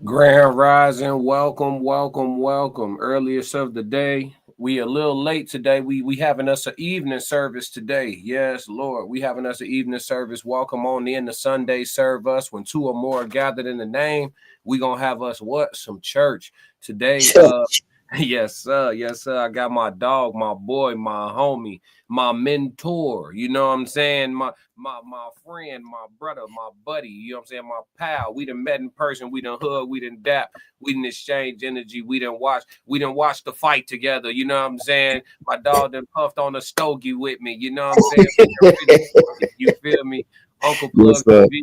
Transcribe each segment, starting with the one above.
Grand Rising, welcome. Earliest of the day. We a little late today. We having us an evening service today. Yes, Lord, we having us an evening service. Welcome on in the Sunday serve us. When two or more are gathered in the name, we gonna have us what? Some church today. Yes, sir. Yes, sir. I got my dog, my boy, my homie, my mentor. You know what I'm saying? My friend, my brother, my buddy. You know what I'm saying? My pal. We done met in person. We done hug. We done dap. We done exchange energy. We done watch the fight together. You know what I'm saying? My dog done puffed on a stogie with me. You know what I'm saying? You feel me? Uncle Yes, Plug sir. TV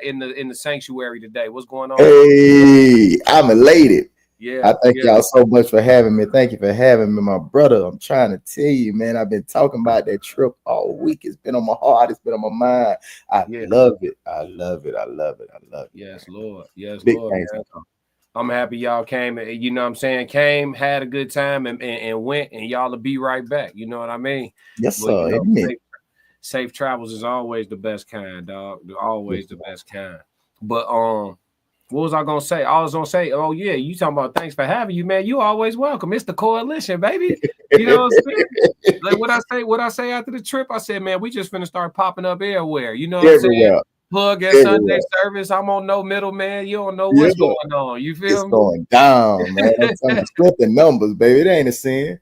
in the sanctuary today. What's going on? Hey, I'm elated. Yeah, I thank yeah. y'all so much for having me. Thank you for having me, my brother. I'm trying to tell you, man, I've been talking about that trip all week. It's been on my heart. It's been on my mind. I Yeah. love it. I love it. I love it. I love it, Yes, man. Lord. Yes, Big Lord, things to man. come. I'm happy y'all came. You know what I'm saying? Came, had a good time, and went, and y'all will be right back. You know what I mean? Yes, But, sir. Amen. safe travels is always the best kind, dog. Yes, Always the sir. best kind. But, what was I gonna say? I was gonna say, oh yeah, you talking about thanks for having you, man. You always welcome. It's the coalition, baby. You know what I'm saying? Like what I say after the trip, I said, man, we just finna start popping up everywhere. You know what I'm saying? Everywhere. Plug at Sunday Everywhere. service. I'm on no middle, man. You don't know Yes, what's sir. going on. You It's feel me? going down, man. I'm telling you, strength in numbers, baby. It ain't a sin.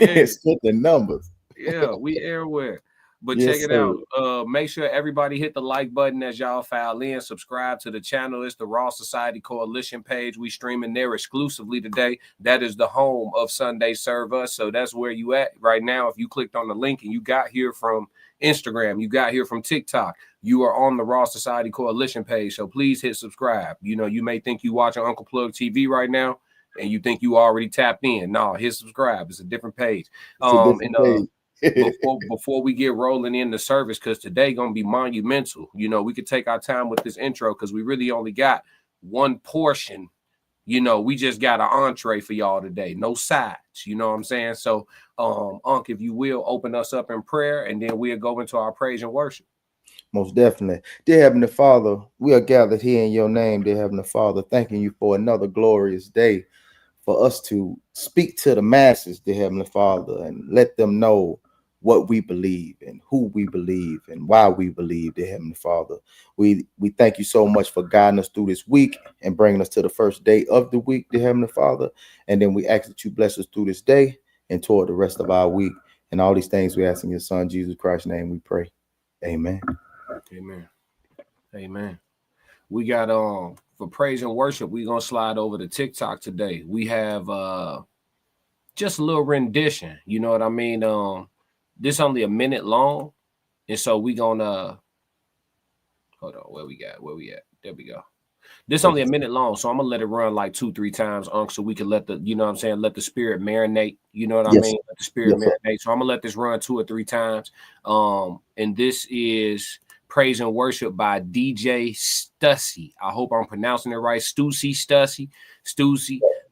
Yeah, It's strength in numbers. yeah, we everywhere. But check Yes, it sir. out. Make sure everybody hit the like button as y'all file in. Subscribe to the channel. It's the Raw Society Coalition page. We streaming there exclusively today. That is the home of Sunday Serve Us. So that's where you at right now. If you clicked on the link and you got here from Instagram, you got here from TikTok, you are on the Raw Society Coalition page. So please hit subscribe. You know, you may think you watching Uncle Plug TV right now, and you think you already tapped in. No, hit subscribe. It's a different page. It's a And different page. before we get rolling in the service, because today gonna be monumental. You know, we could take our time with this intro because we really only got one portion. You know, we just got an entree for y'all today, no sides. You know what I'm saying? So, Unc, if you will, open us up in prayer, and then we'll go into our praise and worship. Most definitely. Dear Heavenly Father, we are gathered here in your name, dear Heavenly Father, thanking you for another glorious day for us to speak to the masses, dear Heavenly Father, and let them know what we believe and who we believe and why we believe, dear Heavenly Father. We thank you so much for guiding us through this week and bringing us to the first day of the week, dear Heavenly Father. And then we ask that you bless us through this day and toward the rest of our week. And all these things we ask in your Son, Jesus Christ's name, we pray. Amen. Amen. Amen. We got for praise and worship, we're gonna slide over to TikTok today. We have just a little rendition. You know what I mean? This only a minute long, and so we gonna hold on. Where we at? There we go. This Take only a it. minute long, so I'm gonna let it run like 2-3 times, so we can let the, you know what I'm saying, let the spirit marinate. You know what I Yes, mean? sir. Let the spirit Yes, sir. marinate. So I'm gonna let this run 2 or 3 times. And this is praise and worship by DJ Stussy. I hope I'm pronouncing it right. Stussy.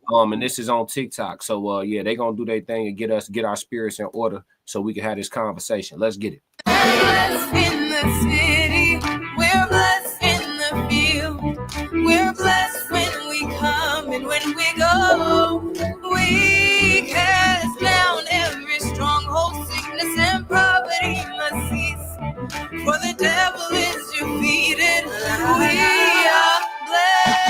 And this is on TikTok. So yeah, they gonna do their thing and get our spirits in order so we can have this conversation. Let's get it. Blessed in the city, we're blessed in the field. We're blessed when we come and when we go. We cast down every stronghold, sickness and poverty must cease. For the devil is defeated. We are blessed.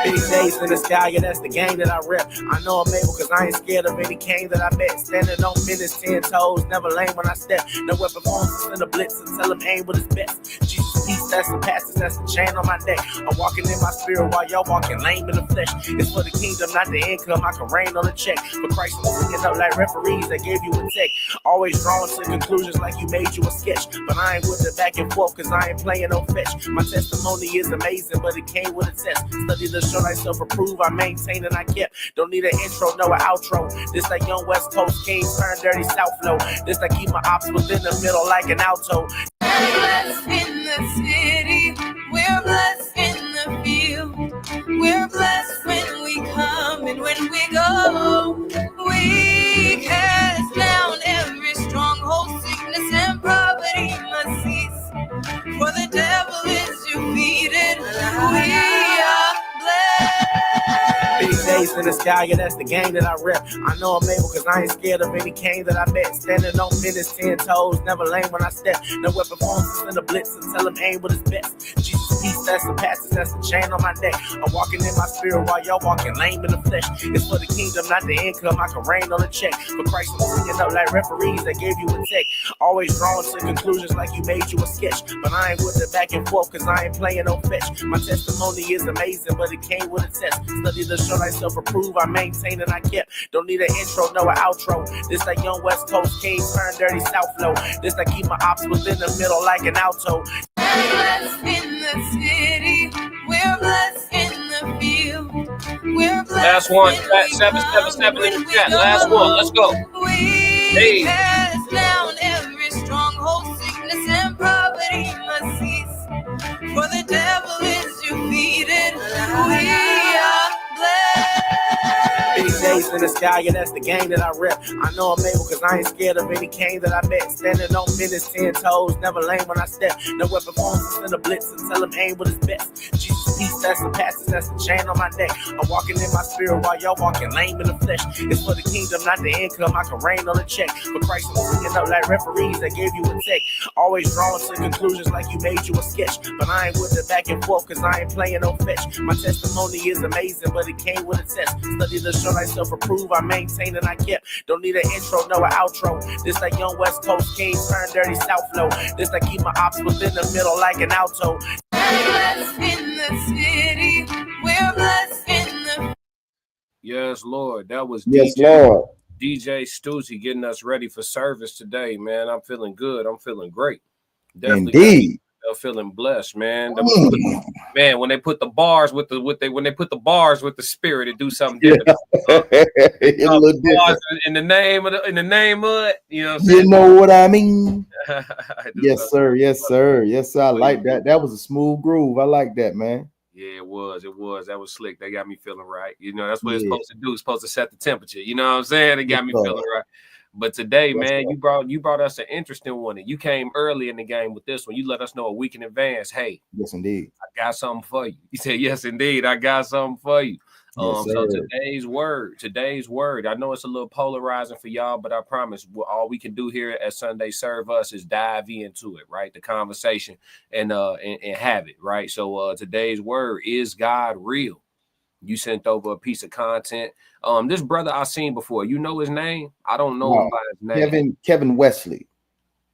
Big days in the sky, yeah, that's the game that I rep. I know I'm able cause I ain't scared of any cane that I met. Standing on business, 10 toes, never lame when I step. No weapon forms in the blitz and tell him aim with his best. Jesus peace, that's the passes, that's the chain on my neck. I'm walking in my spirit while y'all walking lame in the flesh. It's for the kingdom, not the income. I can rain on the check. For Christ, I'm sticking up like referees that gave you a tech. Always drawing to conclusions like you made you a sketch. But I ain't with the back and forth cause I ain't playing no fetch. My testimony is amazing, but it came with a test. Study the show I self-approve, I maintain and I kept. Don't need an intro, no an outro. This like young West Coast Kings turn dirty South flow. This like keep my ops within the middle like an alto. We're blessed in the city, we're blessed in the field. We're blessed when we come and when we go. We cast down every stronghold, sickness and poverty must cease. For the devil is defeated. We are in the sky, yeah, that's the game that I rep. I know I'm able cause I ain't scared of any cane that I met. Standing on business, 10 toes, never lame when I step. No weapon forms in the blitz until I'm aim with his best. Jesus peace, that's the passage, that's the chain on my neck. I'm walking in my spirit while y'all walking lame in the flesh. It's for the kingdom, not the income. I can rain on the check. For Christ, I'm singing up like referees that gave you a tech. Always drawn to conclusions like you made you a sketch. But I ain't with the back and forth cause I ain't playing no fetch. My testimony is amazing, but it came with a test. Study the show like self-approve, I maintain and I kept. Don't need an intro, no an outro. This that young West Coast king, turn dirty South flow. This that keep my ops within the middle like an alto. We're blessed in the city. We're blessed in the field. We're blessed. Last one, 777 in the chat. Last one, let's go. We cast down every stronghold, sickness and poverty must cease. For the devil is defeated. We are blessed. Big days in the sky, yeah, that's the game that I rep. I know I'm able cause I ain't scared of any cane that I met. Standing on business, 10 toes, never lame when I step. No weapon forms in the blitz until I'm aim with his best. Jesus peace, that's the passage, that's the chain on my neck. I'm walking in my spirit while y'all walking lame in the flesh. It's for the kingdom, not the income. I can rain on the check. For Christ, I'm singing up like referees that gave you a tech. Always drawn to conclusions like you made you a sketch. But I ain't with the back and forth cause I ain't playing no fetch. My testimony is amazing, but it came with a test. Study the show like self-approve, I maintain and I kept. Don't need an intro, no an outro. This that young West Coast king, turn dirty South flow. This that keep my ops within the middle like an alto. We're blessed in the city. We're blessed in the. Yes, Lord. That was Yes, DJ Lord. DJ Stussy getting us ready for service today, man. I'm feeling good. I'm feeling great. Definitely Indeed. feeling blessed, man. Man, when they put the bars with the spirit, it do something different. It's a little different. In the name of it, you know what I'm saying? You know what I mean? Yes, sir. Yes, sir. Yes, sir. I like that. That was a smooth groove. I like that, man. Yeah, it was. That was slick. They got me feeling right. You know, that's what it's supposed to do. It's supposed to set the temperature. You know what I'm saying? It got me feeling right. But today, man, you brought us an interesting one. And you came early in the game with this one. You let us know a week in advance. Hey, yes, indeed. I got something for you. You said, yes, indeed, I got something for you. Yes, so today's word. I know it's a little polarizing for y'all, but I promise all we can do here at Sunday Serve Us is dive into it, right? The conversation and have it, right? So today's word is God real. You sent over a piece of content. This brother I seen before. You know his name? I don't know him by his name. Kevin Wesley.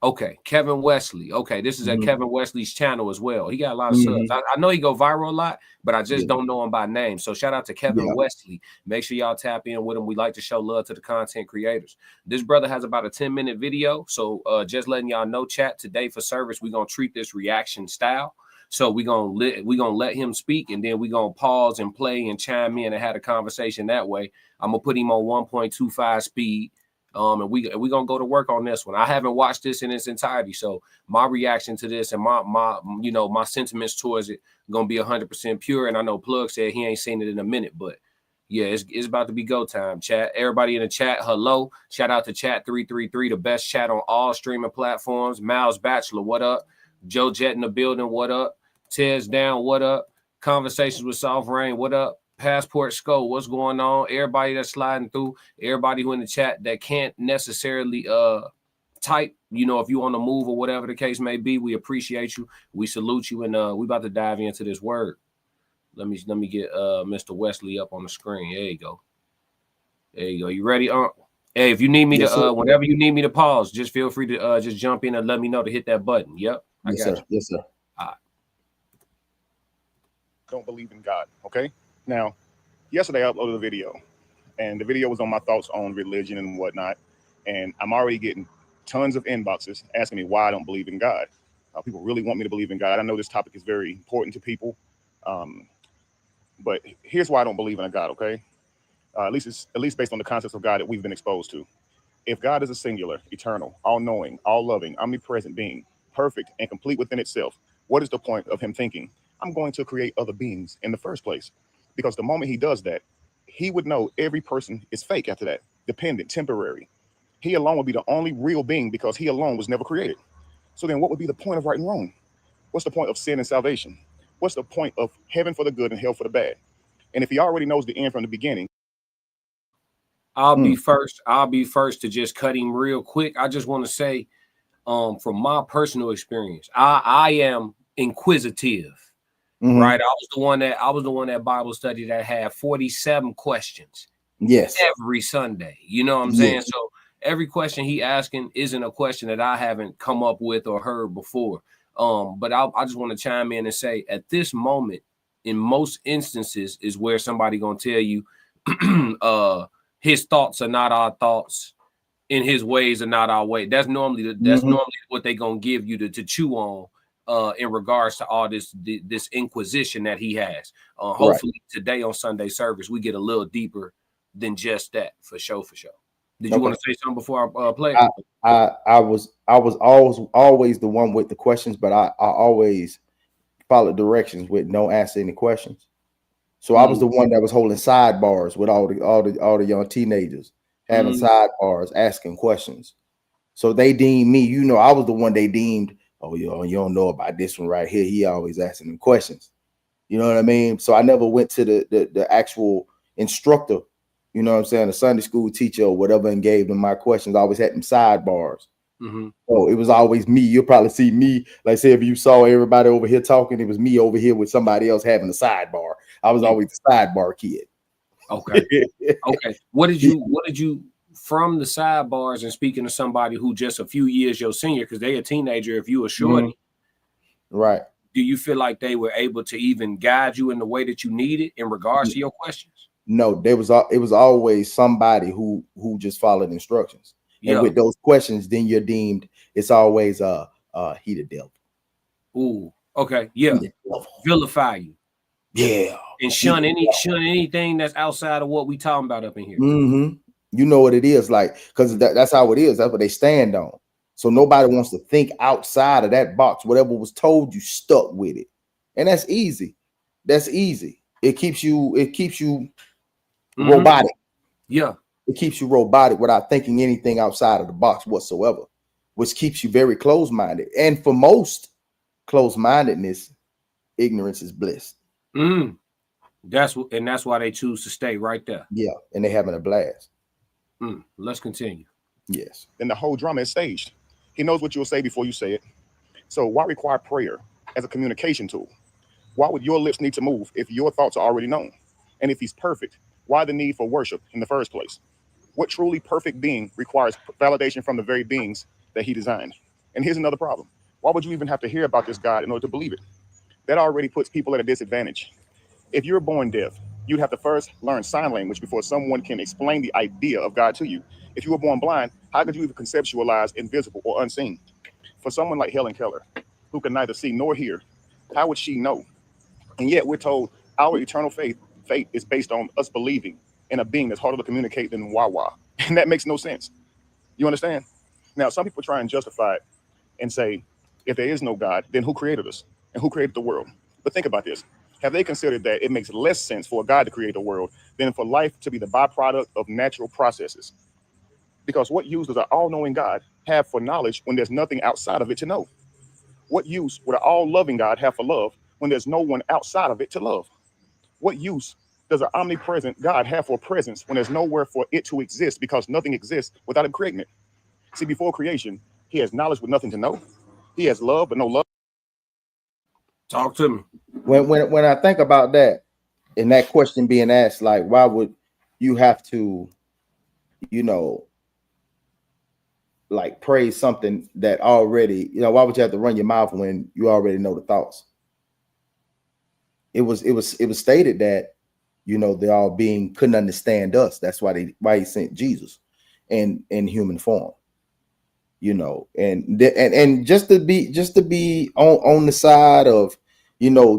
Okay, Kevin Wesley. Okay, this is at Kevin Wesley's channel as well. He got a lot of subs. I know he go viral a lot, but I just don't know him by name. So shout out to Kevin Wesley. Make sure y'all tap in with him. We like to show love to the content creators. This brother has about a 10-minute video. So just letting y'all know, chat, today for service, we're gonna treat this reaction style. So we're gonna let him speak, and then we're gonna pause and play and chime in and have a conversation that way. I'm gonna put him on 1.25 speed. And we're gonna go to work on this one. I haven't watched this in its entirety, so my reaction to this and my sentiments towards it gonna be 100% pure. And I know Plug said he ain't seen it in a minute, but yeah, it's about to be go time. Chat, everybody in the chat, hello. Shout out to Chat 333, the best chat on all streaming platforms. Miles Bachelor, what up? Joe Jet in the building, what up? Tez Down, what up? Conversations with Soft Rain, what up? Passport Skull, what's going on? Everybody that's sliding through, everybody who in the chat that can't necessarily type, if you on the move or whatever the case may be, we appreciate you. We salute you, and we about to dive into this word. Let me get Mr. Wesley up on the screen. There you go. You ready? Hey, if you need me to whenever you need me to pause, just feel free to just jump in and let me know to hit that button. Yep. I got you. Yes, sir. All right. Don't believe in God. Okay. Now, yesterday I uploaded a video, and the video was on my thoughts on religion and whatnot. And I'm already getting tons of inboxes asking me why I don't believe in God. People really want me to believe in God. I know this topic is very important to people, but here's why I don't believe in a God. Okay, at least based on the concepts of God that we've been exposed to. If God is a singular, eternal, all-knowing, all-loving, omnipresent being, perfect and complete within itself, what is the point of him thinking, I'm going to create other beings in the first place? Because the moment he does that, he would know every person is fake after that, dependent, temporary. He alone would be the only real being because he alone was never created. So then what would be the point of right and wrong? What's the point of sin and salvation? What's the point of heaven for the good and hell for the bad? And if he already knows the end from the beginning, I'll be first. I'll be first to just cut him real quick. I just want to say, from my personal experience, I am inquisitive. Right. I was the one that Bible study that had 47 questions. Yes. Every Sunday. You know what I'm saying? So every question he asking isn't a question that I haven't come up with or heard before. But I just want to chime in and say at this moment, in most instances, is where somebody gonna tell you his thoughts are not our thoughts, and his ways are not our way. That's normally what they gonna give you to chew on in regards to all this inquisition that he has. Hopefully today on Sunday service we get a little deeper than just that, for sure. Did you want to say something before I play? I was always the one with the questions, but I always followed directions with no answer any questions. So I was the one that was holding sidebars with all the young teenagers, having sidebars, asking questions. So they deemed me, I was the one they deemed, oh, you don't know about this one right here. He always asking them questions. You know what I mean? So I never went to the actual instructor, you know what I'm saying, a Sunday school teacher or whatever, and gave them my questions. I always had them sidebars. So it was always me. You'll probably see me, like say if you saw everybody over here talking, it was me over here with somebody else having a sidebar. I was always the sidebar kid. Okay. What did you from the sidebars, and speaking to somebody who just a few years your senior, because they a teenager, if you a shorty, right? Do you feel like they were able to even guide you in the way that you needed in regards to your questions? No, it was always somebody who just followed instructions. And with those questions, then you're deemed, it's always he the devil. Ooh, okay, yeah. Vilify you. Yeah. And shun anything that's outside of what we talking about up in here. You know what it is like, because that's how it is. That's what they stand on. So nobody wants to think outside of that box. Whatever was told you, stuck with it. And that's easy. That's easy. It keeps you robotic. Yeah. It keeps you robotic without thinking anything outside of the box whatsoever, which keeps you very closed-minded. And for most closed-mindedness, ignorance is bliss. That's why they choose to stay right there. Yeah, and they're having a blast. Let's continue. Yes. Then the whole drama is staged. He knows what you'll say before you say it. So why require prayer as a communication tool? Why would your lips need to move if your thoughts are already known? And if he's perfect, why the need for worship in the first place? What truly perfect being requires validation from the very beings that he designed? And here's another problem. Why would you even have to hear about this God in order to believe it? That already puts people at a disadvantage. If you're born deaf, you'd have to first learn sign language before someone can explain the idea of God to you. If you were born blind, how could you even conceptualize invisible or unseen? For someone like Helen Keller, who can neither see nor hear, how would she know? And yet we're told our eternal fate is based on us believing in a being that's harder to communicate than Wawa. And that makes no sense. You understand? Now, some people try and justify it and say, if there is no God, then who created us and who created the world? But think about this. Have they considered that it makes less sense for a God to create the world than for life to be the byproduct of natural processes? Because what use does an all-knowing God have for knowledge when there's nothing outside of it to know? What use would an all-loving God have for love when there's no one outside of it to love? What use does an omnipresent God have for presence when there's nowhere for it to exist, because nothing exists without him creating it? See, before creation, he has knowledge with nothing to know. He has love, but no love. Talk to me. When I think about that, and that question being asked, like, why would you have to, like praise something that already, why would you have to run your mouth when you already know the thoughts? It was stated that, the all being couldn't understand us. That's why he sent Jesus in human form. And just to be on the side of,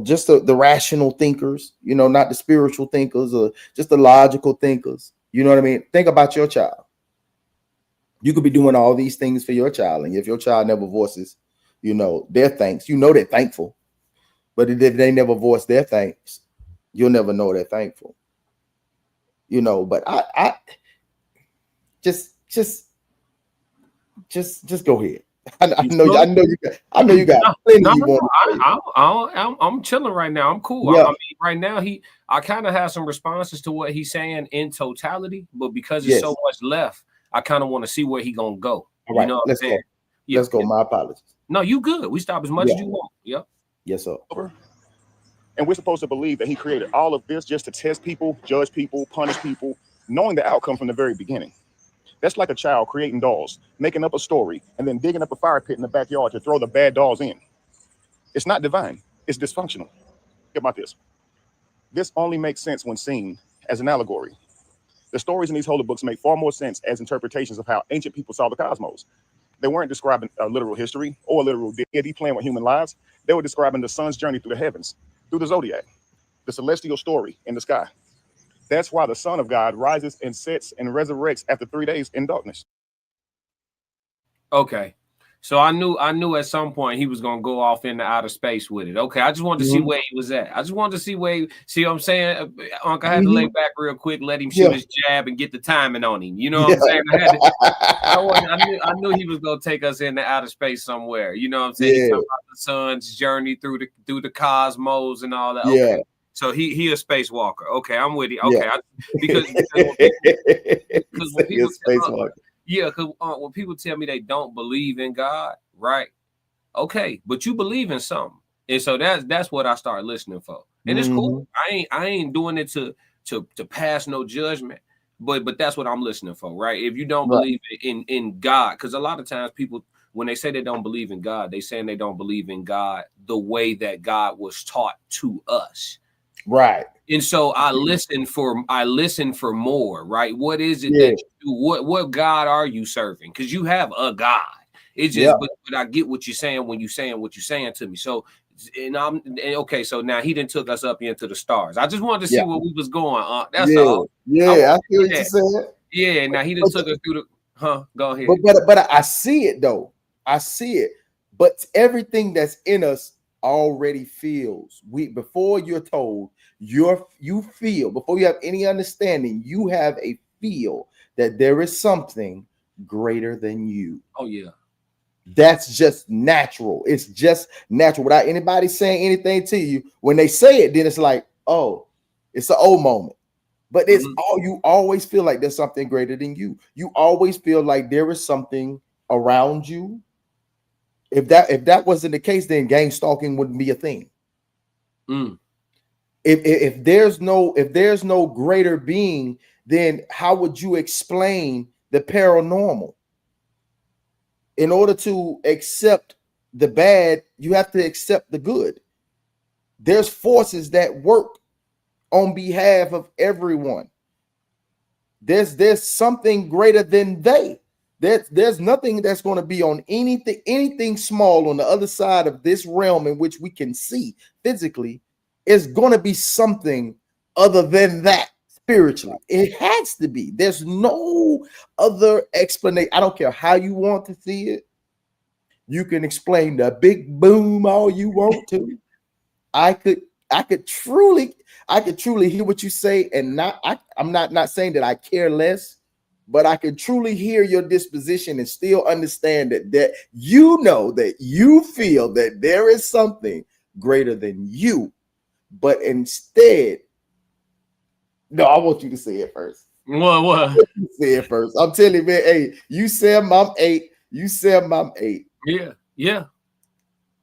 just the rational thinkers, not the spiritual thinkers, or just the logical thinkers. You know what I mean? Think about your child. You could be doing all these things for your child, and if your child never voices, their thanks, they're thankful. But if they never voice their thanks, you'll never know they're thankful. But I just go ahead. I know you got plenty No, you want to say. I'm chilling right now. I'm cool. Yeah. I mean, right now I kind of have some responses to what he's saying in totality, but because there's so much left, I kind of want to see where he gonna go. All right, you know what let's I'm saying? go. Let's go. My apologies. No, you good. We stop as much as you want. Yep. Yes, sir. And we're supposed to believe that he created all of this just to test people, judge people, punish people, knowing the outcome from the very beginning. That's like a child creating dolls, making up a story, and then digging up a fire pit in the backyard to throw the bad dolls in. It's not divine. It's dysfunctional. Think about this. This only makes sense when seen as an allegory. The stories in these holy books make far more sense as interpretations of how ancient people saw the cosmos. They weren't describing a literal history or a literal deity playing with human lives. They were describing the sun's journey through the heavens, through the zodiac, the celestial story in the sky. That's why the Son of God rises and sets and resurrects after 3 days in darkness. Okay. So I knew at some point he was gonna go off into outer space with it. Okay, I just wanted to see where he was at. I just wanted to see where see what I'm saying. Uncle had to lay back real quick, let him shoot his jab and get the timing on him. You know what I'm saying? I knew he was gonna take us into outer space somewhere. You know what I'm saying? He talking about the sun's journey through the cosmos and all that. Okay. So he a spacewalker. Okay, I'm with you. Okay, because when people because when people tell me they don't believe in God, right? Okay, but you believe in something, and so that's what I start listening for, and it's cool. I ain't doing it to pass no judgment, but that's what I'm listening for, right? If you don't believe in God, because a lot of times people, when they say they don't believe in God, they saying they don't believe in God the way that God was taught to us. Right. And so I listen for more, right? What is it that you do? What God are you serving? Because you have a God. It's just but I get what you're saying when you're saying what you're saying to me. So okay, so now he done took us up into the stars. I just wanted to see where we was going. That's all. Yeah, I feel what you're saying. Yeah, now he done took us through the go ahead. But I see it though. I see it. But everything that's in us already feels. Before you're told, you feel, before you have any understanding, you have a feel that there is something greater than you. Oh yeah. That's just natural. It's just natural without anybody saying anything to you. When they say it, then it's like, oh, it's an old moment. But it's all, you always feel like there's something greater than you. You always feel like there is something around you. If that wasn't the case, then gang stalking wouldn't be a thing. If there's no greater being, then how would you explain the paranormal? In order to accept the bad, you have to accept the good. There's forces that work on behalf of everyone. There's something greater than they. There's nothing that's going to be on anything small on the other side of this realm in which we can see physically. Is going to be something other than that spiritually. It has to be. There's no other explanation. I don't care how you want to see it. You can explain the big boom all you want to. I could truly hear what you say, and I'm not saying that I care less, but I can truly hear your disposition and still understand that you know that you feel that there is something greater than you. But instead, no, I want you to say it first. What? Say it first. I'm telling you, man. Hey, you said I'm 8. You said I'm 8. Yeah.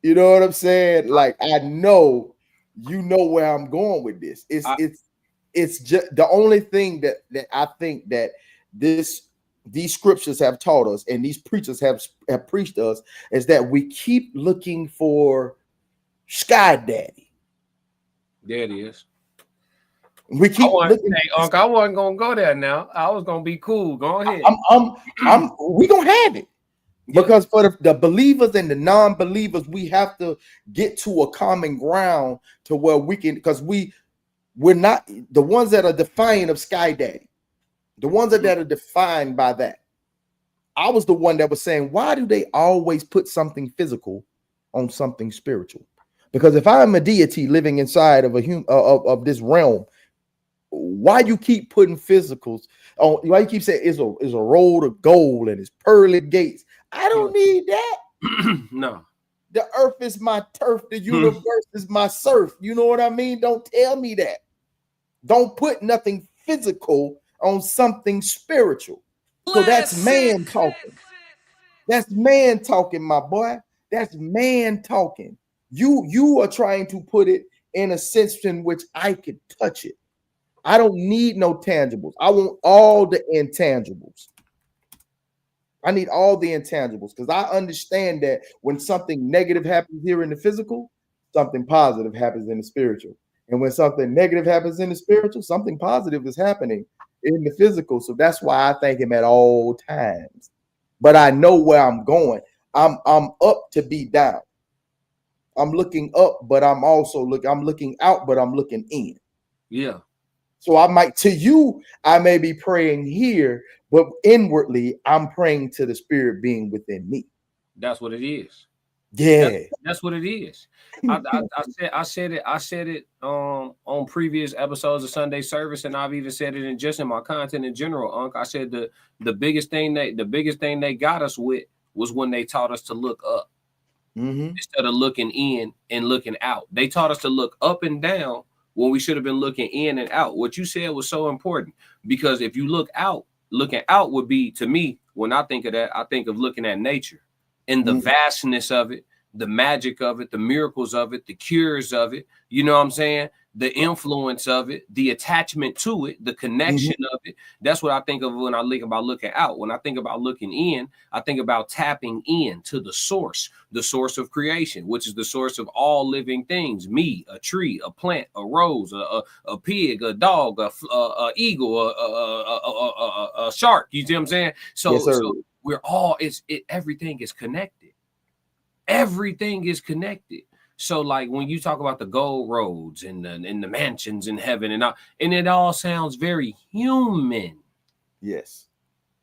You know what I'm saying? Like, I know you know where I'm going with this. It's just the only thing that I think that these scriptures have taught us and these preachers have preached us is that we keep looking for Sky Daddy. There it is. We keep looking. Hey, Uncle, I wasn't gonna go there now. I was gonna be cool. Go ahead. We gonna have it. Because for the believers and the non-believers, we have to get to a common ground to where we can, because we're not the ones that are defiant of Sky Daddy, the ones that are defined by that. I was the one that was saying, why do they always put something physical on something spiritual? Because if I'm a deity living inside of of this realm, why you keep putting physicals on? Why you keep saying it's a road of gold and it's pearly gates? I don't need that. No. The earth is my turf. The universe is my surf. You know what I mean? Don't tell me that. Don't put nothing physical on something spiritual. So that's man talking. That's man talking, my boy. That's man talking. You are trying to put it in a sense in which I could touch it. I don't need no tangibles. I want all the intangibles. I need all the intangibles because I understand that when something negative happens here in the physical, something positive happens in the spiritual. And when something negative happens in the spiritual, something positive is happening in the physical. So that's why I thank him at all times. But I know where I'm going. I'm up to be down. I'm looking up, but I'm looking out, but I'm looking in. Yeah. So I might, to you, I may be praying here, but inwardly, I'm praying to the spirit being within me. That's what it is. Yeah. That's what it is. I said it on previous episodes of Sunday Service, and I've even said it in my content in general, Unc. I said the biggest thing they got us with was when they taught us to look up instead of looking in and looking out. They taught us to look up and down when we should have been looking in and out. What you said was so important, because if you look out, looking out would be, to me, when I think of that, I think of looking at nature and the vastness of it, the magic of it, the miracles of it, the cures of it. You know what I'm saying? The influence of it, the attachment to it, the connection of it. That's what I think of when I think about looking out. When I think about looking in, I think about tapping in to the source of creation, which is the source of all living things. Me, a tree, a plant, a rose, a pig, a dog, a eagle, a shark. You see what I'm saying? So, yes, so we're all, everything is connected. Everything is connected. So, like, when you talk about the gold roads and the mansions in heaven and it all sounds very human. Yes.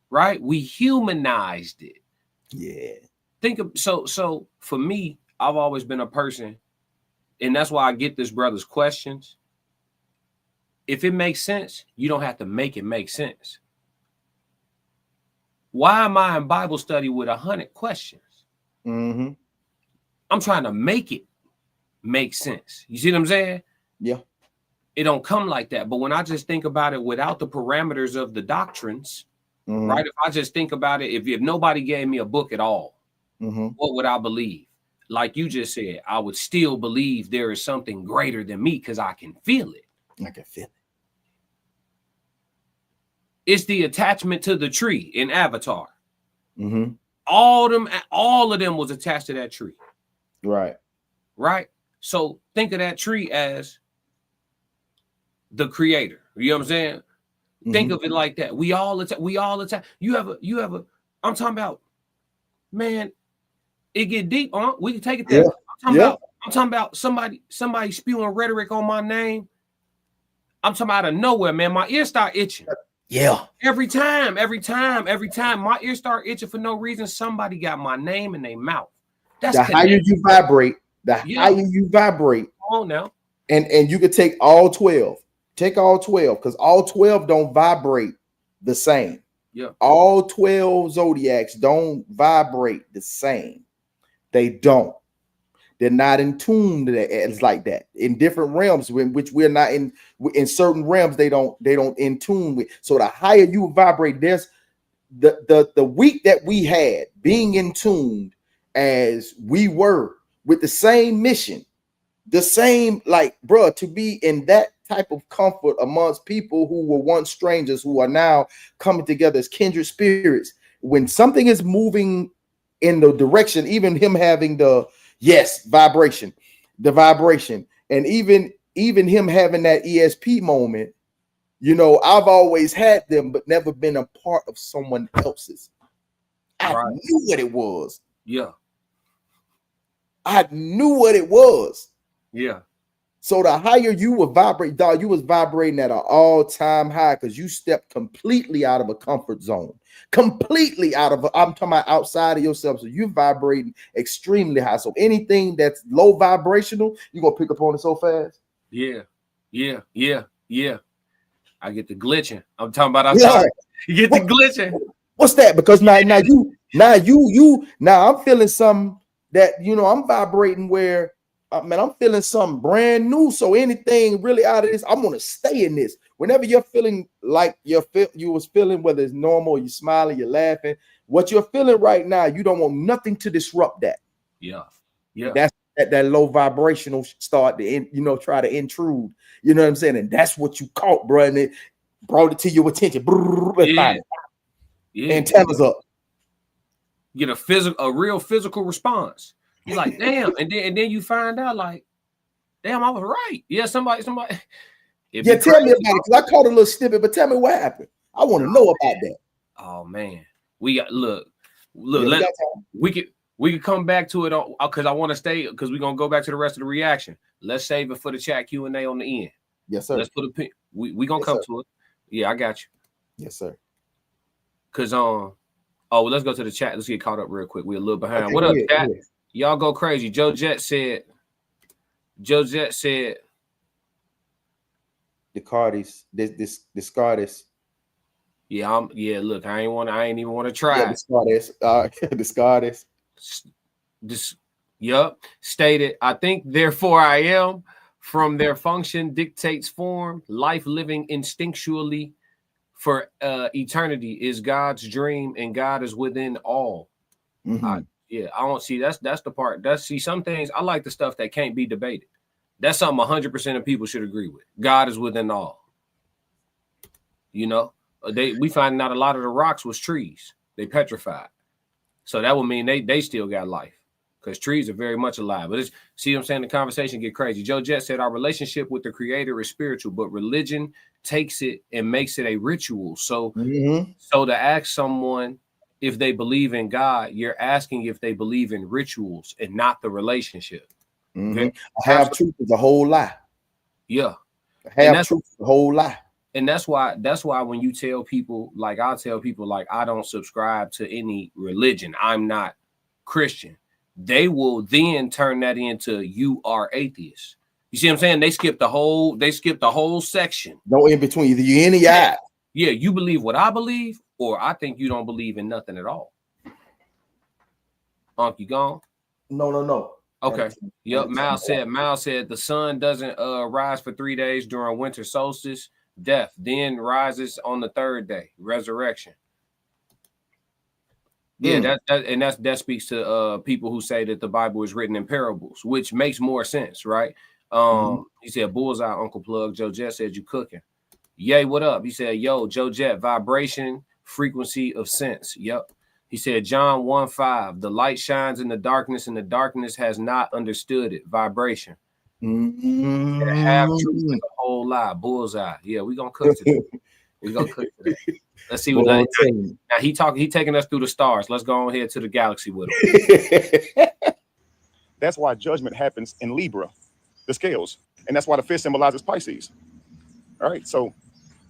Right? We humanized it. Yeah. So for me, I've always been a person, and that's why I get this brother's questions. If it makes sense, you don't have to make it make sense. Why am I in Bible study with 100 questions? I'm trying to make it make sense. You see what I'm saying? Yeah. It don't come like that. But when I just think about it without the parameters of the doctrines, right? If I just think about it, if nobody gave me a book at all, what would I believe? Like you just said, I would still believe there is something greater than me because I can feel it. I can feel it. It's the attachment to the tree in Avatar. All of them was attached to that tree. Right. Right. So think of that tree as the creator. You know what I'm saying? Think of it like that. We all attack. You have a, I'm talking about, man, it get deep, huh? We can take it there. I'm talking about somebody spewing rhetoric on my name. I'm talking about out of nowhere, man. My ears start itching. Yeah. Every time, my ears start itching for no reason. Somebody got my name in their mouth. That's the higher you vibrate, higher you vibrate. Come on now. And you could take all 12. Take all 12, because all 12 don't vibrate the same. Yeah. All 12 zodiacs don't vibrate the same. They don't. They're not in tune to that. It's like that in different realms in which we're not in certain realms. They don't in tune with. So the higher you vibrate, there's the week that we had being in tune as we were with the same mission, the same, like, bro, to be in that type of comfort amongst people who were once strangers, who are now coming together as kindred spirits. When something is moving in the direction, even him having the vibration, and even him having that ESP moment, you know, I've always had them, but never been a part of someone else's. I knew what it was. Yeah. I knew what it was. Yeah. So the higher you would vibrate, dog, you was vibrating at an all-time high because you stepped completely out of a comfort zone. Completely out of I'm talking about outside of yourself. So you're vibrating extremely high. So anything that's low vibrational, you're gonna pick up on it so fast. Yeah. I get the glitching. I'm talking about outside. You get the glitching. What's that? Because now Now now I'm feeling something that, I'm vibrating where, man, I'm feeling something brand new. So anything really out of this, I'm going to stay in this. Whenever you're feeling like you was feeling, whether it's normal, you're smiling, you're laughing, what you're feeling right now, you don't want nothing to disrupt that. Yeah. Yeah. That's that low vibrational start to, try to intrude. You know what I'm saying? And that's what you caught, bro. And it brought it to your attention. Yeah. Antennas up. Get a real physical response. You're like, damn, and then you find out, like, damn, I was right. Yeah, somebody. Tell me about it, because I caught a little snippet, but tell me what happened. I want to know about that. Oh man, we got look. We could come back to it because I want to stay, because we're gonna go back to the rest of the reaction. Let's save it for the chat Q&A on the end. Yes, sir. Let's put a pin. We gonna come to it. Yeah, I got you. Yes, sir. Cause let's go to the chat. Let's get caught up real quick. We're a little behind. Okay, What up, chat? Y'all go crazy. Joe Jet said. The Cardis, this Cardis. Yeah, look, I ain't even want to try. Yeah, the Cardis. Stated, I think therefore I am, from their function dictates form, life living instinctually for eternity is God's dream, and God is within all. I don't see that's the part. Some things I like, the stuff that can't be debated. That's something 100% of people should agree with. God is within all. We finding out a lot of the rocks was trees. They petrified. So that would mean they still got life, because trees are very much alive. But see what I'm saying? The conversation get crazy. Joe Jet said our relationship with the Creator is spiritual, but religion takes it and makes it a ritual. So, so to ask someone if they believe in God, you're asking if they believe in rituals and not the relationship. Half truth is a whole lie. Yeah, half truth is a whole lie. And that's why when you tell people, like I tell people, like I don't subscribe to any religion, I'm not Christian, they will then turn that into you are atheist. You see what I'm saying? They skip the whole section. No in between. Either you in or you out. Yeah, you believe what I believe, or I think you don't believe in nothing at all. You gone? No. Okay. Yep. Mal said the sun doesn't rise for 3 days during winter solstice. Death then rises on the third day, resurrection. Yeah, that speaks to people who say that the Bible is written in parables, which makes more sense, right? He said, bullseye, Uncle Plug. Joe Jet said, you cooking. Yay, what up? He said, yo, Joe Jet, vibration, frequency of sense. Yep. He said, John 1:5, the light shines in the darkness, and the darkness has not understood it. Vibration. Half truth is a whole lie. Bullseye. Yeah, we're gonna cook today. Let's see what now he taking us through the stars. Let's go on here to the galaxy with him. That's why judgment happens in Libra, the scales, and that's why the fish symbolizes Pisces. All right, so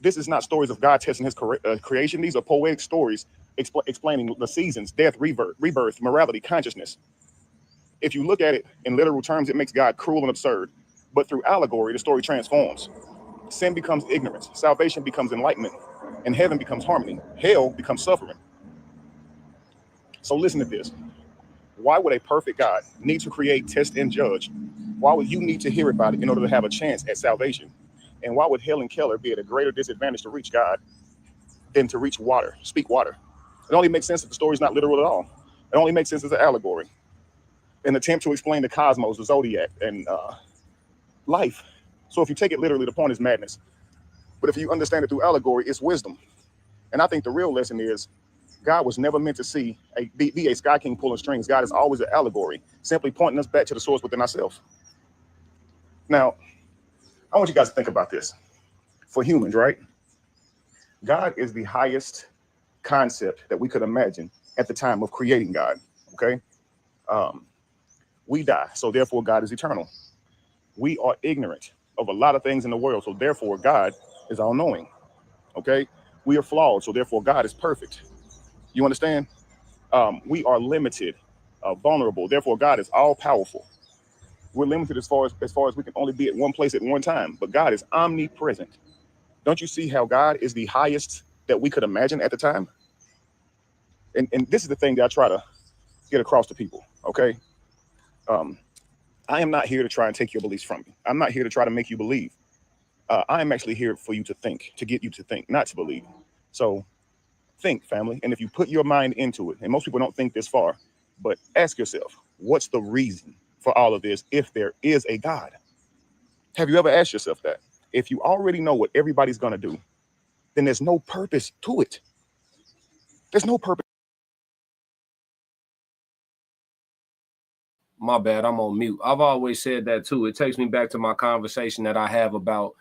this is not stories of God testing his creation. These are poetic stories explaining the seasons, death, rebirth, morality, consciousness. If you look at it in literal terms, it makes God cruel and absurd. But through allegory, the story transforms. Sin becomes ignorance, salvation becomes enlightenment, and heaven becomes harmony. Hell becomes suffering. So listen to this. Why would a perfect God need to create, test, and judge? Why would you need to hear about it in order to have a chance at salvation? And why would Helen Keller be at a greater disadvantage to reach God than to reach water, speak water? It only makes sense if the story is not literal at all. It only makes sense as an allegory, an attempt to explain the cosmos, the zodiac, and life. So if you take it literally, the point is madness. But if you understand it through allegory, it's wisdom. And I think the real lesson is God was never meant to be a sky king pulling strings. God is always an allegory, simply pointing us back to the source within ourselves. Now, I want you guys to think about this. For humans, right? God is the highest concept that we could imagine at the time of creating God, okay? We die, so therefore God is eternal. We are ignorant of a lot of things in the world, so therefore God is all-knowing, okay? We are flawed, so therefore God is perfect. You understand? We are limited, vulnerable, therefore God is all-powerful. We're limited as far as we can only be at one place at one time, but God is omnipresent. Don't you see how God is the highest that we could imagine at the time? And this is the thing that I try to get across to people. Okay. I am not here to try and take your beliefs from you. I'm not here to try to make you believe. I am actually here for you to think, to get you to think, not to believe. So think, family. And if you put your mind into it, and most people don't think this far, but ask yourself, what's the reason for all of this if there is a God? Have you ever asked yourself that? If you already know what everybody's going to do, then there's no purpose to it. There's no purpose. My bad, I'm on mute. I've always said that too. It takes me back to my conversation that I have about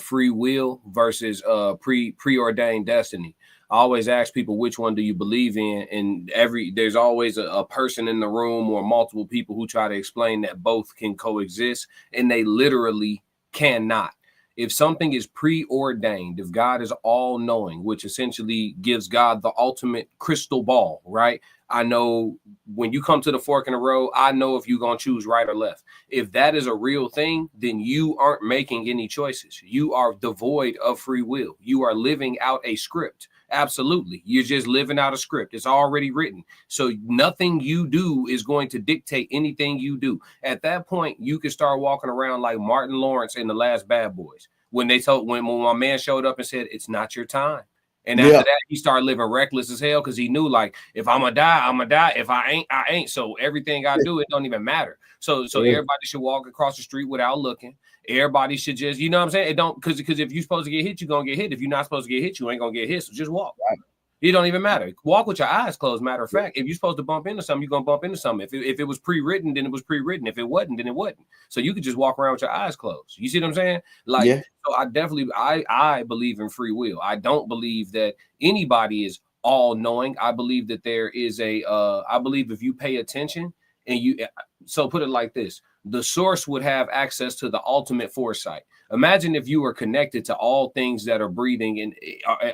free will versus preordained destiny. I always ask people, which one do you believe in? And there's always a person in the room or multiple people who try to explain that both can coexist, and they literally cannot. If something is preordained, if God is all knowing, which essentially gives God the ultimate crystal ball, right? I know when you come to the fork in the road, I know if you're going to choose right or left. If that is a real thing, then you aren't making any choices. You are devoid of free will. You are living out a script. Absolutely. You're just living out a script. It's already written. So nothing you do is going to dictate anything you do. At that point, you can start walking around like Martin Lawrence in The Last Bad Boys. When my man showed up and said, it's not your time. And after that, he started living reckless as hell because he knew, like, if I'm gonna die, I'm gonna die. If I ain't, I ain't. So everything I do, it don't even matter. So everybody should walk across the street without looking. Everybody should just, you know what I'm saying? It don't, because if you're supposed to get hit, you're gonna get hit. If you're not supposed to get hit, you ain't gonna get hit. So just walk. Right. It don't even matter. Walk with your eyes closed. Matter of fact, if you're supposed to bump into something, you're gonna bump into something. If it was pre-written, then it was pre-written. If it wasn't, then it wasn't. So you could just walk around with your eyes closed. You see what I'm saying? Like, so I believe in free will. I don't believe that anybody is all knowing. I believe that there is I believe if you pay attention and so put it like this, the source would have access to the ultimate foresight. Imagine if you were connected to all things that are breathing and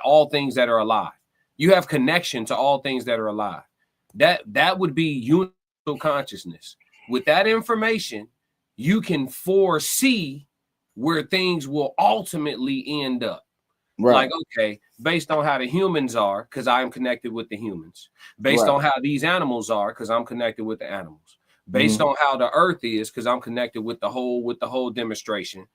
all things that are alive. You have connection to all things that are alive. That would be universal consciousness. With that information, you can foresee where things will ultimately end up. Right. Like, okay, based on how the humans are, because I am connected with the humans. Based on how these animals are, because I'm connected with the animals. Based on how the earth is, because I'm connected with the whole demonstration.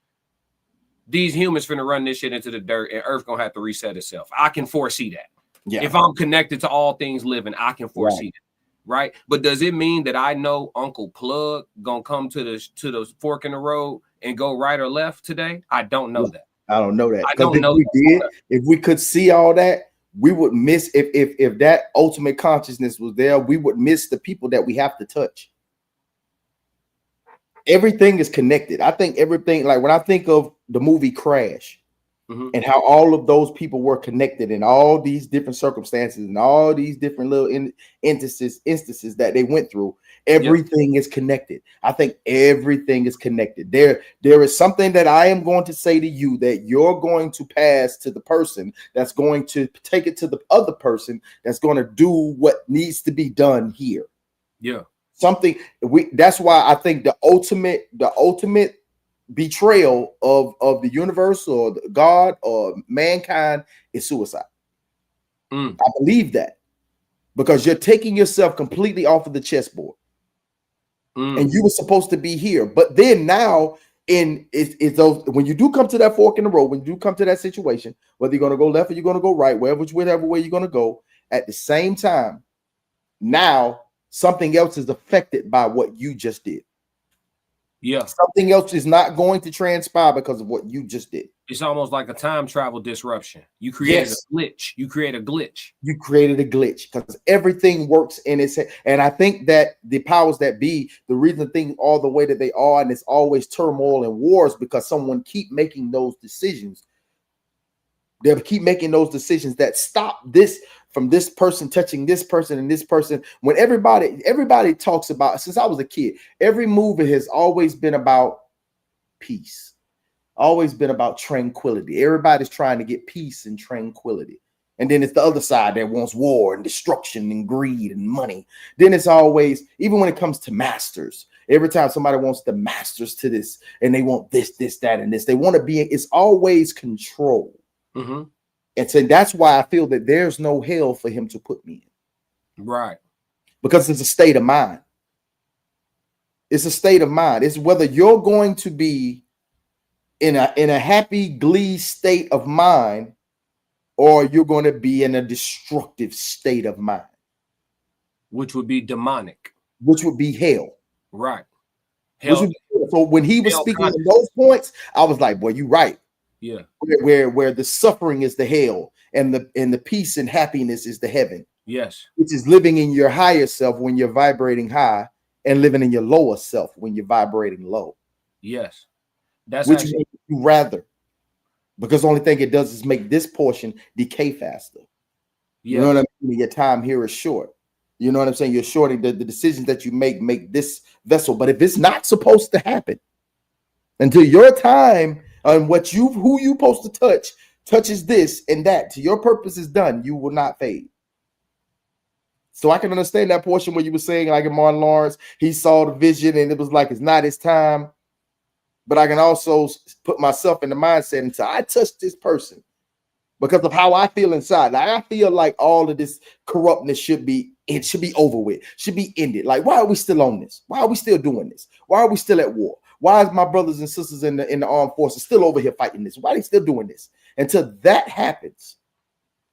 These humans finna run this shit into the dirt, and Earth gonna have to reset itself. I can foresee that. Yeah. If I'm connected to all things living, I can foresee that. Right. But does it mean that I know Uncle Plug gonna come to the fork in the road and go right or left today? I don't know that. I don't know that. I don't know. If we could see all that, we would miss if that ultimate consciousness was there, we would miss the people that we have to touch. Everything is connected. I think everything, like when I think of the movie Crash, and how all of those people were connected in all these different circumstances and all these different little instances that they went through. Everything is connected. I think everything is connected. There is something that I am going to say to you that you're going to pass to the person that's going to take it to the other person that's going to do what needs to be done here. Yeah. That's why I think the ultimate betrayal of the universe or God or mankind is suicide. I believe that because you're taking yourself completely off of the chessboard, and you were supposed to be here. But then now, when you do come to that fork in the road, when you do come to that situation, whether you're going to go left or you're going to go right, whatever way you're going to go, at the same time, now something else is affected by what you just did. Yeah. Something else is not going to transpire because of what you just did. It's almost like a time travel disruption. You created a glitch. You created a glitch because everything works in its head. And I think that the powers that be, the reason things are the way that they are, and it's always turmoil and wars because someone keep making those decisions. They'll keep making those decisions that stop this from this person touching this person and this person. When everybody talks about, since I was a kid, every movie has always been about peace, always been about tranquility. Everybody's trying to get peace and tranquility. And then it's the other side that wants war and destruction and greed and money. Then it's always, even when it comes to masters, every time somebody wants the masters to this and they want this, that, and this, they want to be, it's always control. And so that's why I feel that there's no hell for him to put me in. Right. Because it's a state of mind. It's a state of mind. It's whether you're going to be in a happy glee state of mind, or you're going to be in a destructive state of mind, which would be demonic, which would be hell. Right. Hell. So when he was speaking on those points, I was like, boy, you're right. Yeah. Where the suffering is the hell, and the peace and happiness is the heaven. Yes. Which is living in your higher self when you're vibrating high, and living in your lower self when you're vibrating low. Yes. That's which you rather, because the only thing it does is make this portion decay faster. Yeah. You know what I mean? Your time here is short. You know what I'm saying? You're shorting the decisions that you make this vessel. But if it's not supposed to happen until your time on who you supposed to touch touches this and that to your purpose is done, you will not fade. So I can understand that portion where you were saying, like in Martin Lawrence, he saw the vision and it was like, it's not his time. But I can also put myself in the mindset until I touch this person because of how I feel inside. Like, I feel like all of this corruptness should be over with, should be ended. Like, why are we still on this? Why are we still doing this? Why are we still at war? Why is my brothers and sisters in the armed forces still over here fighting this? Why are they still doing this? Until that happens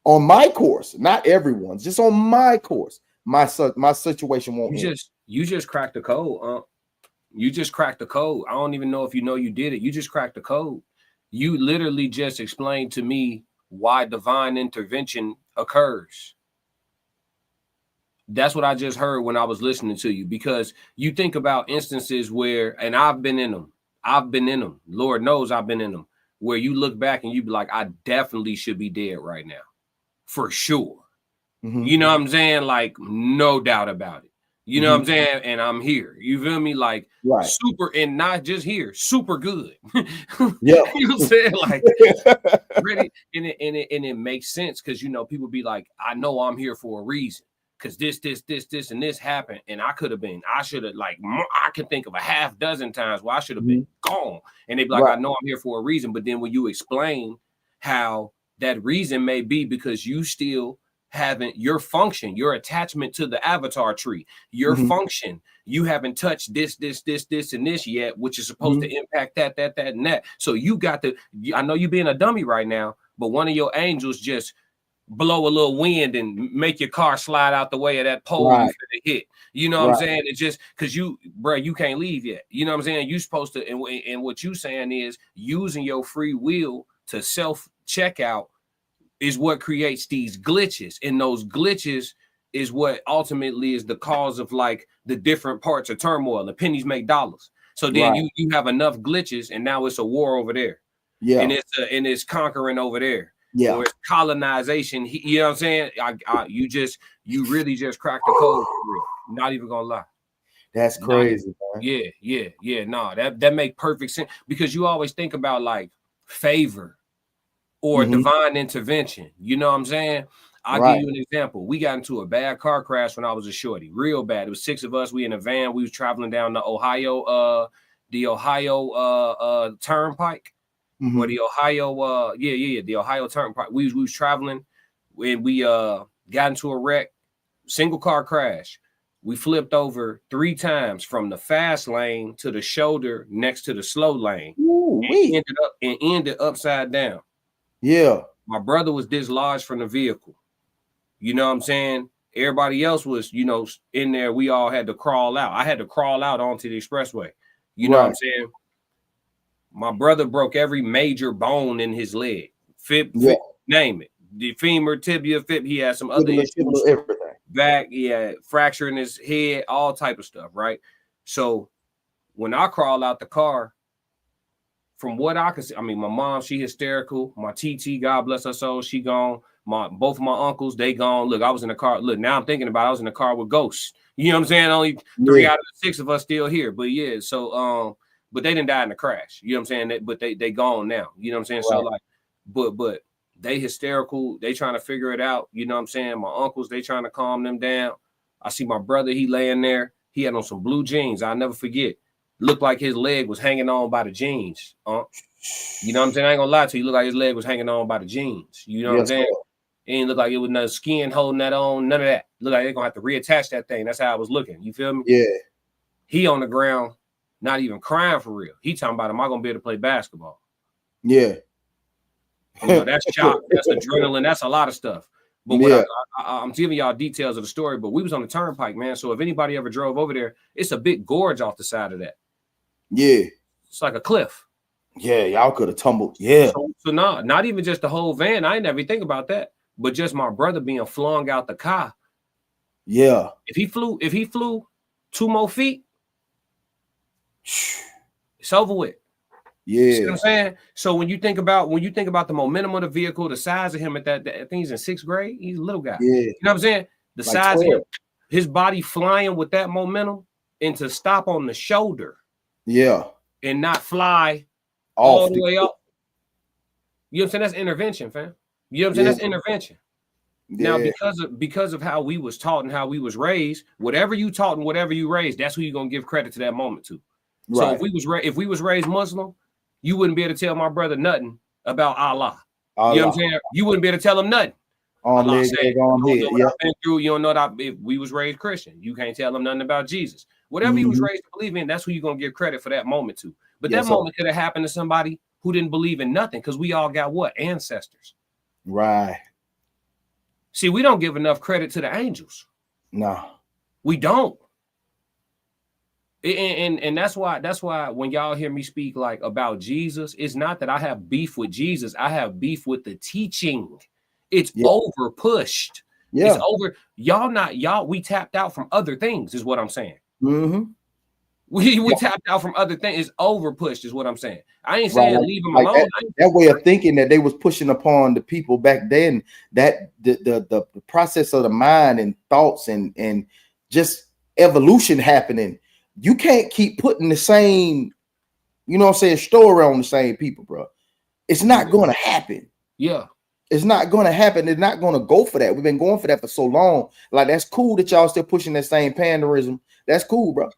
on my course, not everyone's, just on my course, my situation won't end. You just cracked the code. You just cracked the code. I don't even know if you know you did it. You just cracked the code. You literally just explained to me why divine intervention occurs. That's what I just heard when I was listening to you, because you think about instances where, and I've been in them. Lord knows I've been in them, where you look back and you be like, I definitely should be dead right now. For sure. Mm-hmm. You know what I'm saying? Like, no doubt about it. You know what I'm saying? And I'm here. You feel me? Like, right. Super, and not just here, super good. Yeah. You know what I'm saying? Like, ready. And it makes sense because, you know, people be like, I know I'm here for a reason. Because this, and this happened. And I should have, like, I can think of a half dozen times where I should have been gone. And they be like, right. I know I'm here for a reason. But then when you explain how that reason may be because you still haven't your function, your attachment to the avatar tree, your function, you haven't touched this, and this yet, which is supposed to impact that, and that. So you got to, I know you being a dummy right now, but one of your angels just blow a little wind and make your car slide out the way of that pole you finna hit. You know what I'm saying? It's just because you can't leave yet. You know what I'm saying? You supposed to, and what you saying is using your free will to self-check out is what creates these glitches, and those glitches is what ultimately is the cause of like the different parts of turmoil. The pennies make dollars. So then you have enough glitches, and now it's a war over there. Yeah, and it's conquering over there. Yeah, or it's colonization. You know what I'm saying? You really just cracked the code for real. Not even gonna lie. That's crazy, man. Yeah. No, that make perfect sense, because you always think about like favor or divine intervention. You know what I'm saying? I'll give you an example. We got into a bad car crash when I was a shorty, real bad. It was 6 of us. We in a van. We was traveling down the Ohio Turnpike, or the Ohio, the Ohio Turnpike. We was traveling, and we got into a wreck, single car crash. We flipped over 3 times from the fast lane to the shoulder next to the slow lane. And ended upside down. Yeah, my brother was dislodged from the vehicle. You know what I'm saying? Everybody else was, you know, in there. We all had to crawl out. I had to crawl out onto the expressway. You know what I'm saying? My brother broke every major bone in his leg. Fib, name it. The femur, tibia, fib. He had some other issues. Everything. Back, fracture in his head, all type of stuff, right? So when I crawl out the car, from what I can see, I mean, my mom, she hysterical. My TT, God bless her soul, she gone. Both of my uncles, they gone. Look, I was in the car. Look, now I'm thinking about it, I was in the car with ghosts. You know what I'm saying? Only 3 out of the 6 of us still here. But yeah, so but they didn't die in the crash. You know what I'm saying? But they gone now. You know what I'm saying? Right. So like, but they hysterical. They trying to figure it out. You know what I'm saying? My uncles, they trying to calm them down. I see my brother, he laying there. He had on some blue jeans. I'll never forget. Looked like his leg was hanging on by the jeans. You know what I'm saying? I ain't gonna lie to you. Looked like his leg was hanging on by the jeans. You know what I'm saying? It didn't look like it was no skin holding that on. None of that. Look like they're gonna have to reattach that thing. That's how I was looking. You feel me? Yeah. He on the ground, not even crying for real. He talking about, am I gonna be able to play basketball? Yeah. You know, that's shock, that's adrenaline, that's a lot of stuff. But what Yeah. I'm giving y'all details of the story, but we was on the turnpike, man. So if anybody ever drove over there, it's a big gorge off the side of that. Yeah. It's like a cliff. Yeah, y'all could have tumbled. Yeah. So no, not even just the whole van. I didn't ever think about that, but just my brother being flung out the car. Yeah. If he flew 2 more feet, it's over with. Yeah. You see what I'm saying? So when you think about the momentum of the vehicle, the size of him at that, I think he's in 6th grade. He's a little guy. Yeah. You know what I'm saying? The Like size 12. of him, his body flying with that momentum, and to stop on the shoulder Yeah. and not fly All all the way up. You know what I'm saying? That's intervention, fam. You know what I'm saying? Yeah. That's intervention. Yeah. Now, because of how we was taught and how we was raised, whatever you taught and whatever you raised, that's who you're gonna give credit to that moment to. Right. So if we was raised Muslim, you wouldn't be able to tell my brother nothing about Allah. You know what I'm saying? You wouldn't be able to tell him nothing. On Allah leg, said, leg, on you head. don't know what Yeah. I've been through. You don't know that if we was raised Christian, you can't tell him nothing about Jesus. Whatever you was raised to believe in, that's who you're gonna give credit for that moment to. But Yes, that moment could have happened to somebody who didn't believe in nothing, because we all got what? Ancestors. Right. See, we don't give enough credit to the angels. No. We don't. And that's why when y'all hear me speak like about Jesus, it's not that I have beef with Jesus. I have beef with the teaching. It's over pushed. Yeah. It's over. We tapped out from other things, is what I'm saying. Mm-hmm. We tapped out from other things. It's over pushed, is what I'm saying. I ain't saying leave them alone. That way of thinking that they was pushing upon the people back then, that the process of the mind and thoughts and just evolution happening. You can't keep putting the same, you know what I'm saying, story on the same people, bro. It's not going to happen. Yeah. It's not going to happen. It's not going to go for that. We've been going for that for so long. Like, that's cool that y'all still pushing that same panderism. That's cool, bro.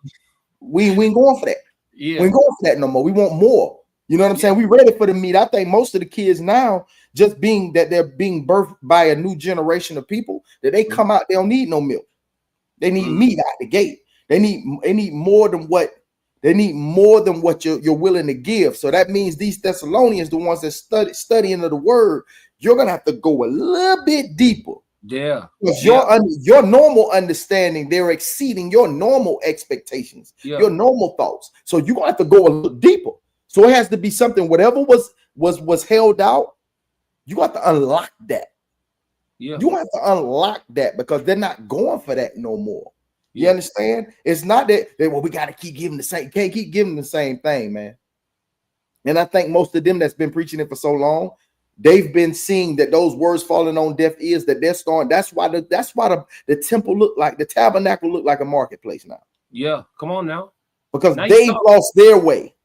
We ain't going for that. Yeah. We ain't going for that no more. We want more. You know what I'm saying? We ready for the meat. I think most of the kids now, just being that they're being birthed by a new generation of people, that they come out, they don't need no milk. They need meat out the gate. They need more than what you're willing to give. So that means these Thessalonians, the ones that studying of the word, you're gonna have to go a little bit deeper. Yeah. Because your normal understanding, they're exceeding your normal expectations, your normal thoughts. So you're gonna have to go a little deeper. So it has to be something, whatever was held out, you have to unlock that. Yeah. You have to unlock that, because they're not going for that no more. You understand? It's not that we got to keep giving the same, can't keep giving the same thing, man. And I think most of them that's been preaching it for so long, they've been seeing that those words falling on deaf ears, that they're starting. That's why the temple looked like, the tabernacle looked like a marketplace now. Yeah, come on now. Because now they've lost their way.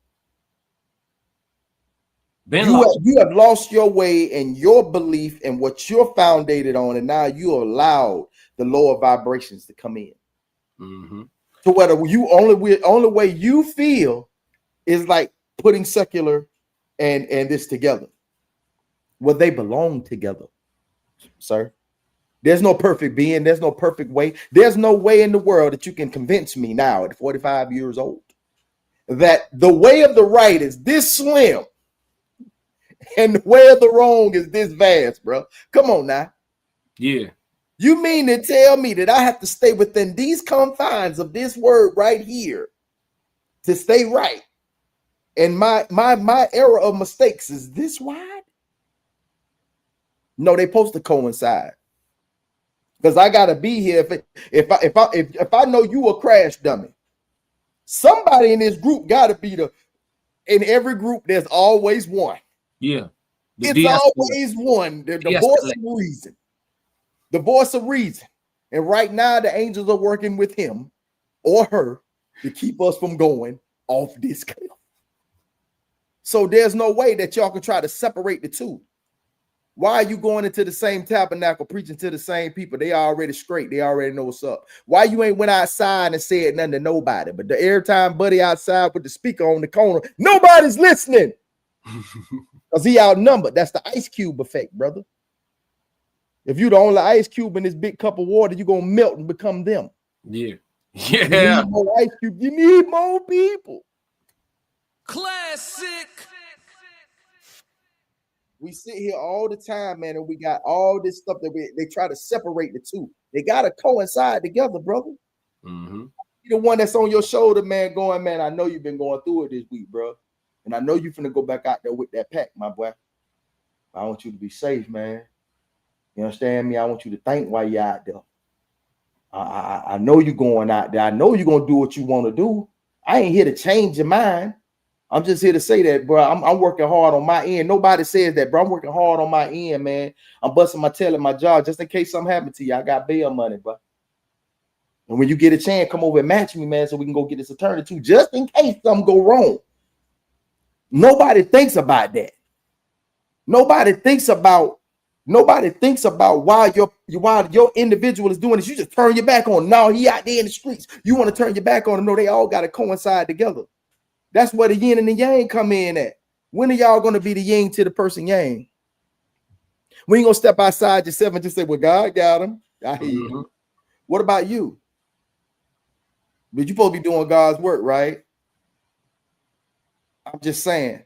You have lost your way and your belief and what you're founded on, and now you allowed the lower vibrations to come in. Mm-hmm. So whether you only way you feel is like putting secular and this together. Well, they belong together, sir. There's no perfect being. There's no perfect way. There's no way in the world that you can convince me now at 45 years old that the way of the right is this slim and the way of the wrong is this vast, bro. Come on now. Yeah. You mean to tell me that I have to stay within these confines of this word right here to stay right? And my era of mistakes is this wide? No, they supposed to coincide. Because I gotta be here. If I know you a crash dummy, somebody in this group gotta be in every group, there's always one. Yeah. It's always one. The voice of reason. The voice of reason. And right now, the angels are working with him or her to keep us from going off this cliff. So there's no way that y'all can try to separate the two. Why are you going into the same tabernacle, preaching to the same people? They already straight. They already know what's up. Why you ain't went outside and said nothing to nobody? But the airtime buddy outside with the speaker on the corner, nobody's listening. Because he outnumbered. That's the Ice Cube effect, brother. If you the only ice cube in this big cup of water, you're gonna melt and become them. Yeah. You Yeah. need more ice cube. You need more people. Classic. We sit here all the time, man, and we got all this stuff that they try to separate the two. They gotta coincide together, brother. Mm-hmm. You the one that's on your shoulder, man, going, man, I know you've been going through it this week, bro. And I know you're finna go back out there with that pack, my boy. I want you to be safe, man. You understand me? I want you to think while you're out there. I know you're going out there. I know you're gonna do what you want to do. I ain't here to change your mind. I'm just here to say that, bro. I'm working hard on my end. Nobody says that, bro. I'm working hard on my end, man. I'm busting my tail at my job just in case something happened to you. I got bail money, bro. And when you get a chance, come over and match me, man, so we can go get this attorney too, just in case something go wrong. Nobody thinks about that. Nobody thinks about why your individual is doing this. You just turn your back on him. No, he out there in the streets. You want to turn your back on him. No, they all got to coincide together. That's where the yin and the yang come in at. When are y'all going to be the yin to the person yang? We ain't going to step outside yourself and just say, well, God got him. I hear you. What about you? But you supposed to be doing God's work, right? I'm just saying.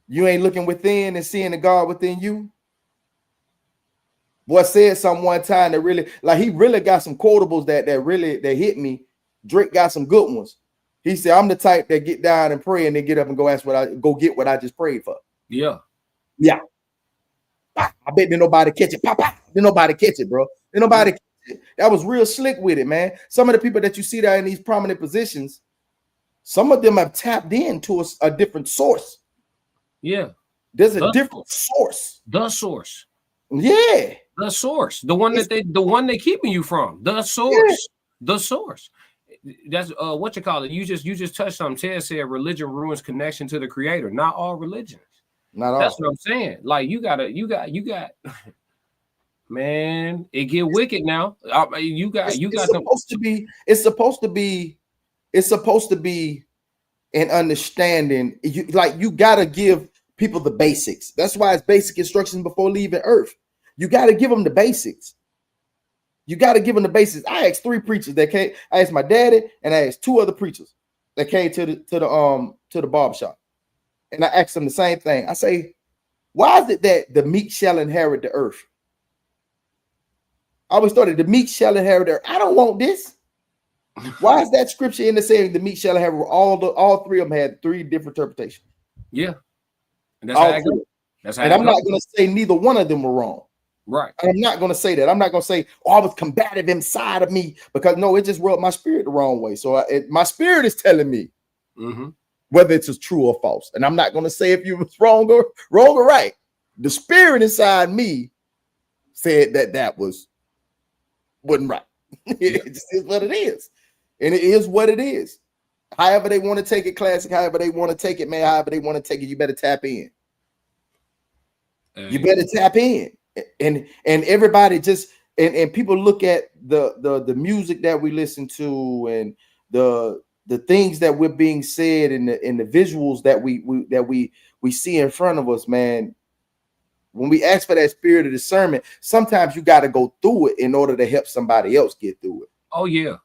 You ain't looking within and seeing the God within you. Boy said something one time that really, like, he really got some quotables that hit me. Drake got some good ones. He said, I'm the type that get down and pray and then get up and go get what I just prayed for. Yeah. Yeah. I bet didn't nobody catch it. Pop. Didn't nobody catch it, bro. Didn't nobody catch it. That was real slick with it, man. Some of the people that you see there in these prominent positions, some of them have tapped into a different source. Yeah. There's a different source. The source. Yeah. The source. The one they keeping you from. The source. Yeah. The source. That's what you call it. You just touched something. Ted said religion ruins connection to the creator. Not all religions. Not all. That's what I'm saying. Like you got man, it get wicked now. It's supposed to be an understanding. You gotta give people the basics. That's why it's basic instructions before leaving earth. You gotta give them the basics. You got to give them the basics. I asked 3 preachers that came. I asked my daddy and I asked 2 other preachers that came to the barbershop. And I asked them the same thing. I say, why is it that the meek shall inherit the earth? I always thought the meek shall inherit the earth. I don't want this. Why is that scripture in the saying the meek shall inherit? All 3 of them had 3 different interpretations. Yeah. And that's how I go. And I'm not going to say neither one of them were wrong. Right. I'm not going to say that. I'm not going to say, I was combative inside of me, because no, it just rubbed my spirit the wrong way. So my spirit is telling me whether it's true or false. And I'm not going to say if you was wrong or right. The spirit inside me said that wasn't right. It just is what it is. And it is what it is. However they want to take it, classic, however they want to take it, man, however they want to take it, you better tap in. You better tap in. And everybody just and people look at the music that we listen to and the things that we're being said and the visuals that we see in front of us, man. When we ask for that spirit of discernment, sometimes you got to go through it in order to help somebody else get through it. Oh yeah,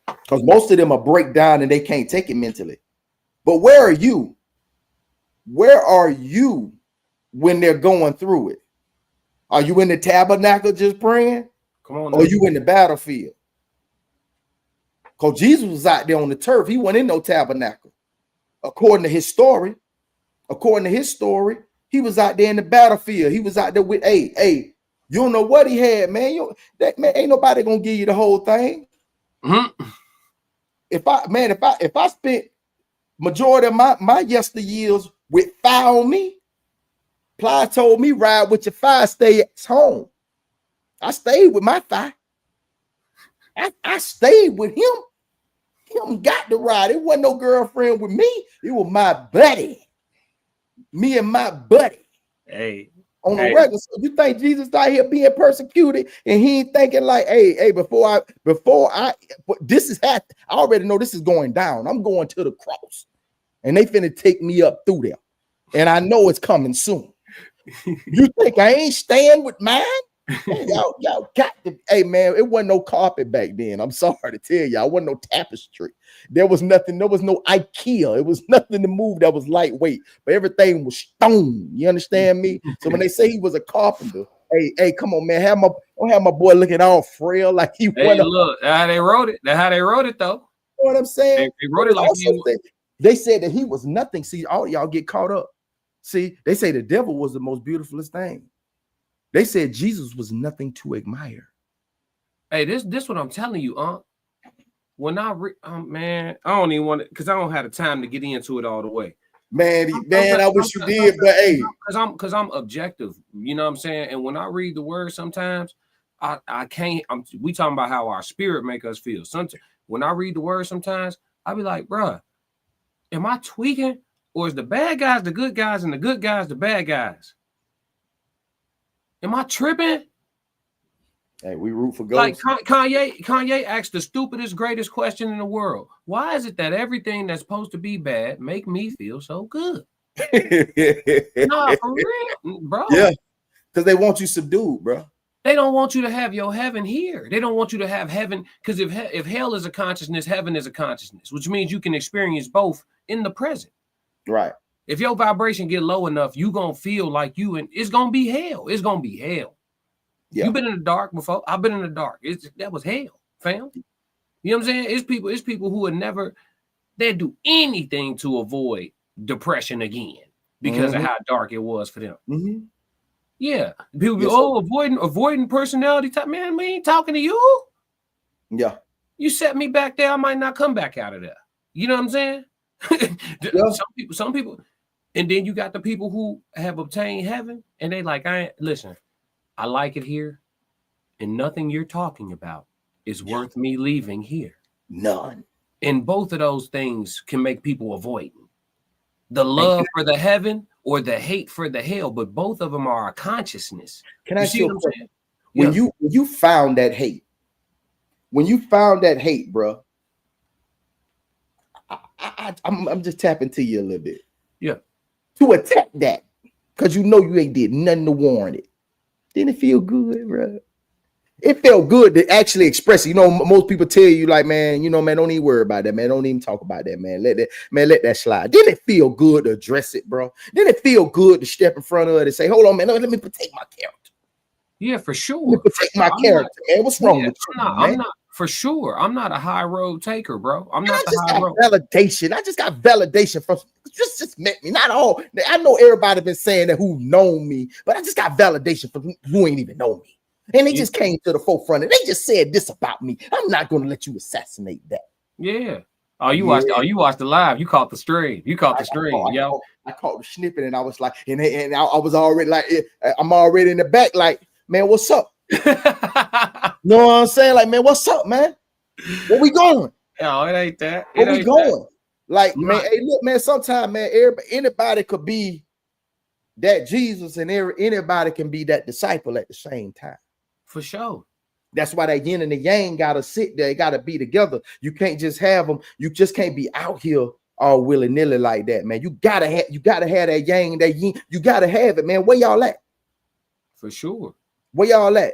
because most of them are break down and they can't take it mentally. But where are you? Where are you when they're going through it? Are you in the tabernacle just praying? Come on. Or are you in the battlefield? Because Jesus was out there on the turf. He wasn't in no tabernacle. According to his story, he was out there in the battlefield. He was out there with, hey, you don't know what he had, man. That man, ain't nobody gonna give you the whole thing. Mm-hmm. If I spent majority of my yesteryears with fire on me, Ply told me, ride with your fire, stay at home. I stayed with my fire. I stayed with him. Him got to ride. It wasn't no girlfriend with me. It was my buddy. Me and my buddy. Hey. On the regular. So you think Jesus out here being persecuted and he ain't thinking like, hey, before this is happening, I already know this is going down. I'm going to the cross. And they finna take me up through there. And I know it's coming soon. You think I ain't staying with mine? Man, y'all got to. Hey man, it wasn't no carpet back then. I'm sorry to tell y'all, it wasn't no tapestry. There was nothing. There was no IKEA. It was nothing to move that was lightweight, but everything was stone. You understand me? So when they say he was a carpenter, hey, come on, man, don't have my boy looking all frail like he Hey, went. look, that's how they wrote it. That's how they wrote it, though. You know what I'm saying? They wrote it like they said that he was nothing. See, all y'all get caught up. See, they say the devil was the most beautifulest thing. They said Jesus was nothing to admire. Hey, this what I'm telling you, when I man, I don't even want to, because I don't have the time to get into it all the way. Man, I wish you did, but hey, because I'm objective, you know what I'm saying? And when I read the word, sometimes I can't. We talking about how our spirit make us feel. Sometimes when I read the word, sometimes I be like, bruh, am I tweaking, or is the bad guys the good guys and the good guys the bad guys? Am I tripping? Hey, we root for ghosts. Like Kanye asked the stupidest, greatest question in the world. Why is it that everything that's supposed to be bad make me feel so good? Nah, for real, bro. Yeah, because they want you subdued, bro. They don't want you to have your heaven here. They don't want you to have heaven, because if hell is a consciousness, heaven is a consciousness, which means you can experience both in the present. Right. If your vibration get low enough, you gonna feel like you, and it's gonna be hell. It's gonna be hell. Yeah. You've been in the dark before. I've been in the dark. That was hell, fam. You know what I'm saying? It's people who would never, they'd do anything to avoid depression again because of how dark it was for them. Yeah. People be, avoiding personality type. Man, we ain't talking to you. Yeah. You set me back there, I might not come back out of there. You know what I'm saying? Some people, and then you got the people who have obtained heaven, and they like, listen, I like it here, and nothing you're talking about is worth me leaving here. None. And both of those things can make people avoid the love for the heaven or the hate for the hell, but both of them are a consciousness. Can I see what I'm saying? When you found that hate, bro, I'm just tapping to you a little bit. Yeah. To attack that, because you know you ain't did nothing to warrant it. Didn't it feel good, bro? It felt good to actually express it. You know, most people tell you, like, man, you know, man, don't even worry about that, man. Don't even talk about that, man. Let that slide. Didn't it feel good to address it, bro? Didn't it feel good to step in front of it and say, hold on, man, let me protect my character? Yeah, for sure. Let me protect my character, man. What's wrong with you, man? I'm not, for sure. I'm not a high road taker, bro. I'm not the high road. Validation. I just got validation from just met me. Not all. I know everybody been saying that who know me, but I just got validation from who ain't even know me. And they just came to the forefront and they just said this about me. I'm not going to let you assassinate that. Yeah. You watched the live. You caught the stream. You caught the stream, yo. I caught the snippet and I was like, and I was already like, I'm already in the back, like, man, what's up? You know what I'm saying? Like, man, what's up, man? Where we going? No, it ain't that. Where we going? Like, man, hey, look, man, sometimes, man, anybody could be that Jesus and anybody can be that disciple at the same time. For sure. That's why that yin and the yang gotta sit there, gotta be together. You can't just have them, you just can't be out here all willy-nilly like that, man. You gotta have that yang, that yin, you gotta have it, man. Where y'all at? For sure. Where y'all at?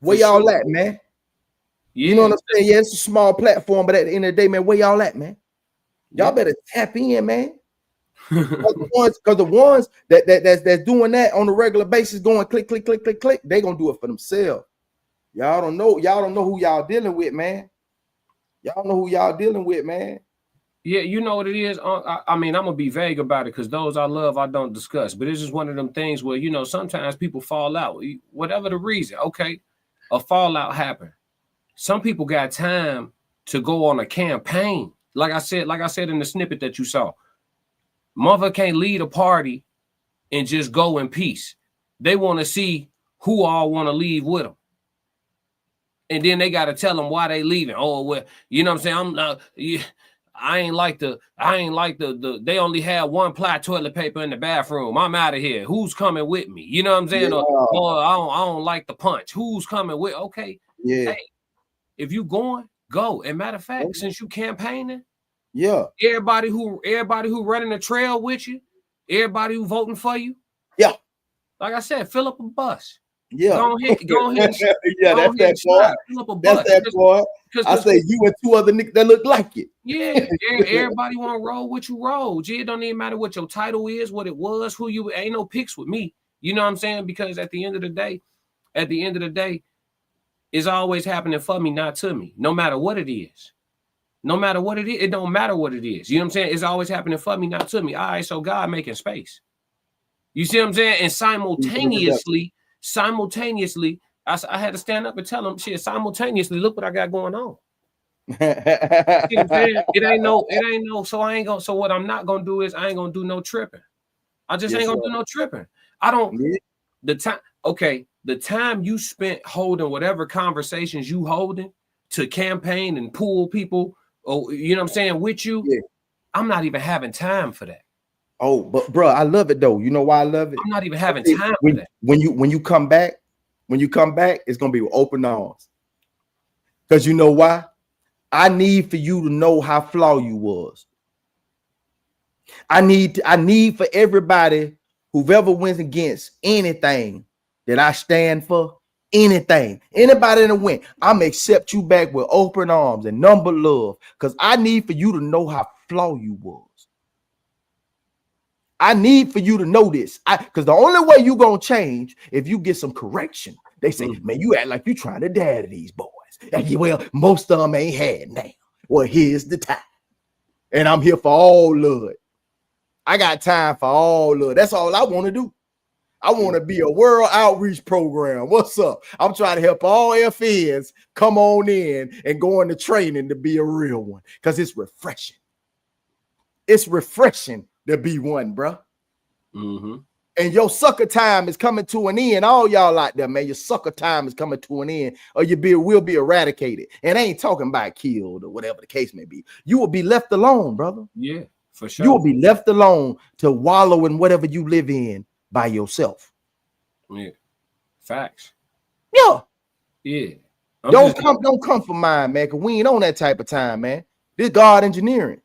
Where y'all at, man? Yeah. You know what I'm saying? Yeah, it's a small platform, but at the end of the day, man, where y'all at, man? Y'all better tap in, man. Because the ones that's doing that on a regular basis, going click, click, click, click, click, they gonna do it for themselves. Y'all don't know who y'all dealing with, man. Y'all know who y'all dealing with, man. Yeah, you know what it is. I mean, I'm gonna be vague about it because those I love, I don't discuss. But it's just one of them things where, you know, sometimes people fall out, whatever the reason. Okay, a fallout happened. Some people got time to go on a campaign. Like I said in the snippet that you saw, mother can't lead a party and just go in peace. They want to see who all want to leave with them. And then they got to tell them why they leaving. Oh, well, you know what I'm saying? I ain't like the they only had one ply toilet paper in the bathroom. I'm out of here. Who's coming with me? You know what I'm saying? Yeah. Or I don't like the punch. Who's coming with? Okay. Yeah. Hey, if you going, go. And matter of fact, since you campaigning, yeah, everybody who running the trail with you, everybody who voting for you, yeah. Like I said, fill up a bus. Yeah. Go ahead and Yeah, go that's ahead that and slide. part. Fill up a That's butt. that part. I Because say you and two other niggas that look like it. yeah, everybody want to roll what you roll. Gee, it don't even matter what your title is, what it was, who you ain't no picks with me. You know what I'm saying? Because at the end of the day, it's always happening for me, not to me. No matter what it is. No matter what it is, it don't matter what it is. You know what I'm saying? It's always happening for me, not to me. All right, so God making space. You see what I'm saying? And simultaneously, I had to stand up and tell him, shit, simultaneously, look what I got going on. You see what I'm saying? It ain't no, so what I'm not gonna do is I ain't gonna do no tripping. I just ain't gonna do no tripping. I don't the time you spent holding whatever conversations you holding to campaign and pull people, you know what I'm saying, with you. Yeah. I'm not even having time for that. Oh, but bro, I love it though. You know why I love it? I'm not even having time for that. When you come back, it's gonna be with open arms. Because you know why? I need for you to know how flawed you was. I need for everybody who've ever went against anything that I stand for, anybody that went, I'm gonna accept you back with open arms and number love. Because I need for you to know how flawed you was. I need for you to know this. Because the only way you gonna change if you get some correction. They say, man, you act like you trying to dad these boys. And well, most of them ain't had now. Well, here's the time. And I'm here for all love. I got time for all love. That's all I want to do. I want to be a world outreach program. What's up? I'm trying to help all FNs come on in and go into training to be a real one. Because it's refreshing. It's refreshing to be one, bro. Mm-hmm. And your sucker time is coming to an end. All y'all out there, man, your sucker time is coming to an end, or will be eradicated. And I ain't talking about killed or whatever the case may be. You will be left alone, brother. Yeah, for sure. You will be left alone to wallow in whatever you live in by yourself. Yeah, facts. Yeah. Yeah. Don't come for mine, man, because we ain't on that type of time, man. This God engineering.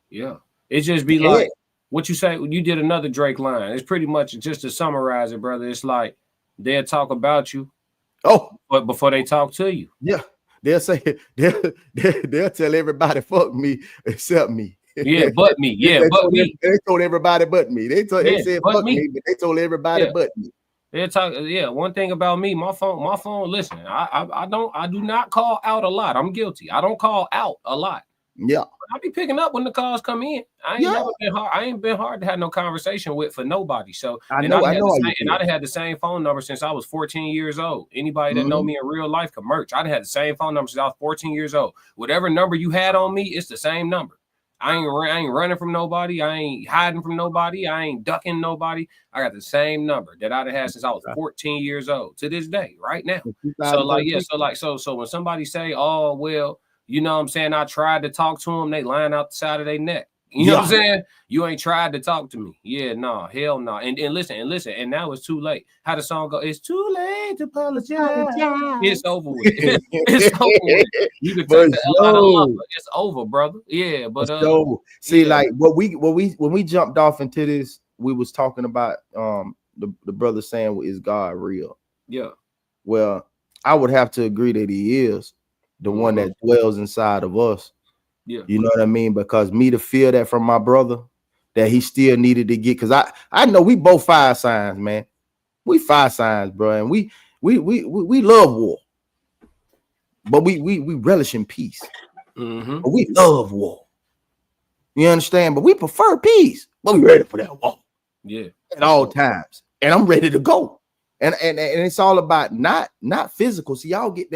Yeah. It just be like what you say. You did another Drake line. It's pretty much just to summarize it, brother. It's like they'll talk about you. But before they talk to you. Yeah. They'll say they'll tell everybody fuck me except me. Yeah, but me. Yeah, they told everybody but me. They said fuck me, but they told everybody but me. They talk. Yeah, one thing about me, my phone. Listen, I do not call out a lot. I'm guilty. I don't call out a lot. Yeah, I be picking up when the calls come in. I ain't been hard to have no conversation with for nobody. So I'd had the same phone number since I was 14 years old. Anybody that know me in real life can merch. I'd had the same phone number since I was 14 years old. Whatever number you had on me, it's the same number. I ain't running from nobody. I ain't hiding from nobody. I ain't ducking nobody. I got the same number that I'd had since I was 14 years old to this day, right now. So when somebody say, oh, well, you know what I'm saying, I tried to talk to them, they line out the side of their neck. You know what I'm saying? You ain't tried to talk to me. Yeah, no, hell no. And listen, and now it's too late. How the song go? It's too late to apologize. It's over with. It's over with. You can take the L out of love, but it's over, brother. Yeah, but like when we jumped off into this, we was talking about the brother saying, is God real? Yeah. Well, I would have to agree that he is the one that dwells inside of us. Yeah, you know what I mean? Because me to feel that from my brother, that he still needed to get, because I know we both fire signs, man. We fire signs, bro, and we love war, but we relish in peace. But we love war. You understand? But we prefer peace. But we ready for that war. Yeah, at all times, and I'm ready to go. And it's all about not physical. See, y'all get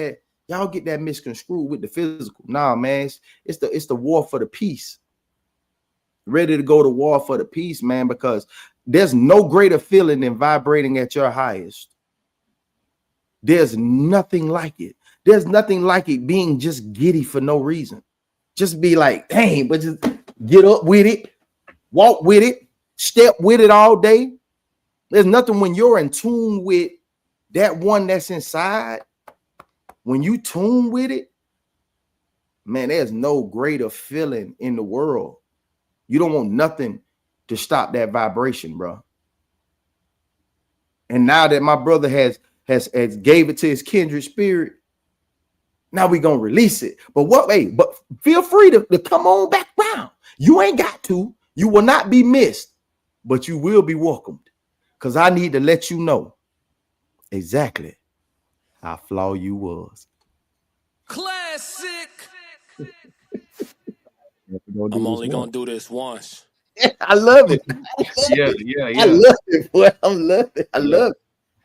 that misconstrued with the physical. Nah, man, it's the war for the peace. Ready to go to war for the peace, man, because there's no greater feeling than vibrating at your highest. There's nothing like it. There's nothing like it being just giddy for no reason. Just be like, dang, but just get up with it, walk with it, step with it all day. There's nothing when you're in tune with that one that's inside. When you tune with it, man, there's no greater feeling in the world. You don't want nothing to stop that vibration, bro. And now that my brother has gave it to his kindred spirit, now we gonna release it. But but feel free to come on back round. You ain't got to. You will not be missed, but you will be welcomed. Because I need to let you know exactly how flawed you was. Classic. I'm only gonna do this once. I love it. Yeah. I love it, boy. I love it. I love it.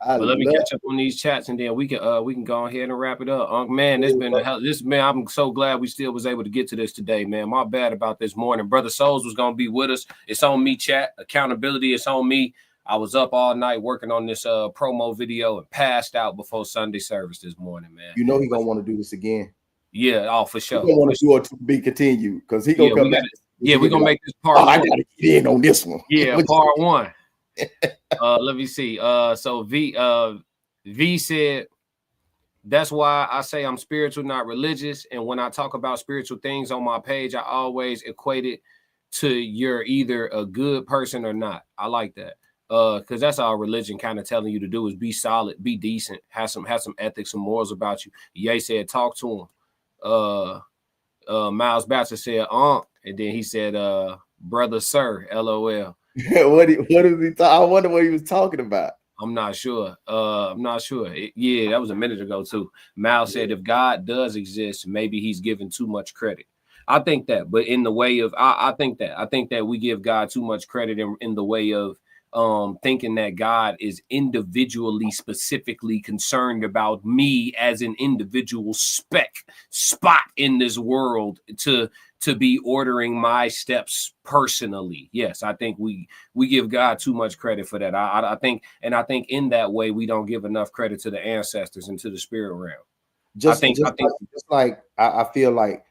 But let me catch up on these chats, and then we can go ahead and wrap it up. Man, it's been I'm so glad we still was able to get to this today, man. My bad about this morning. Brother Souls was gonna be with us. It's on me, chat. Accountability, it's on me. I was up all night working on this promo video and passed out before Sunday service this morning, man. You know he gonna want to do this again. Yeah, for sure. He gonna want to do it to be continued because he gonna come back. We're gonna make this part. I gotta get in on this one. Yeah, part one. Let me see. So V said, that's why I say I'm spiritual, not religious. And when I talk about spiritual things on my page, I always equate it to you're either a good person or not. I like that. Because that's all religion kind of telling you to do is be solid, be decent, have some ethics, some morals about you. Ye said, talk to him. Miles Batcher said, and then he said, brother, sir, LOL. What is he? I wonder what he was talking about. I'm not sure. That was a minute ago too. Mal said, if God does exist, maybe he's given too much credit. I think that, but in the way of, I think that we give God too much credit in the way of thinking that God is individually, specifically concerned about me as an individual spot in this world to be ordering my steps personally. Yes, I think we give God too much credit for that. I think in that way we don't give enough credit to the ancestors and to the spirit realm. I feel like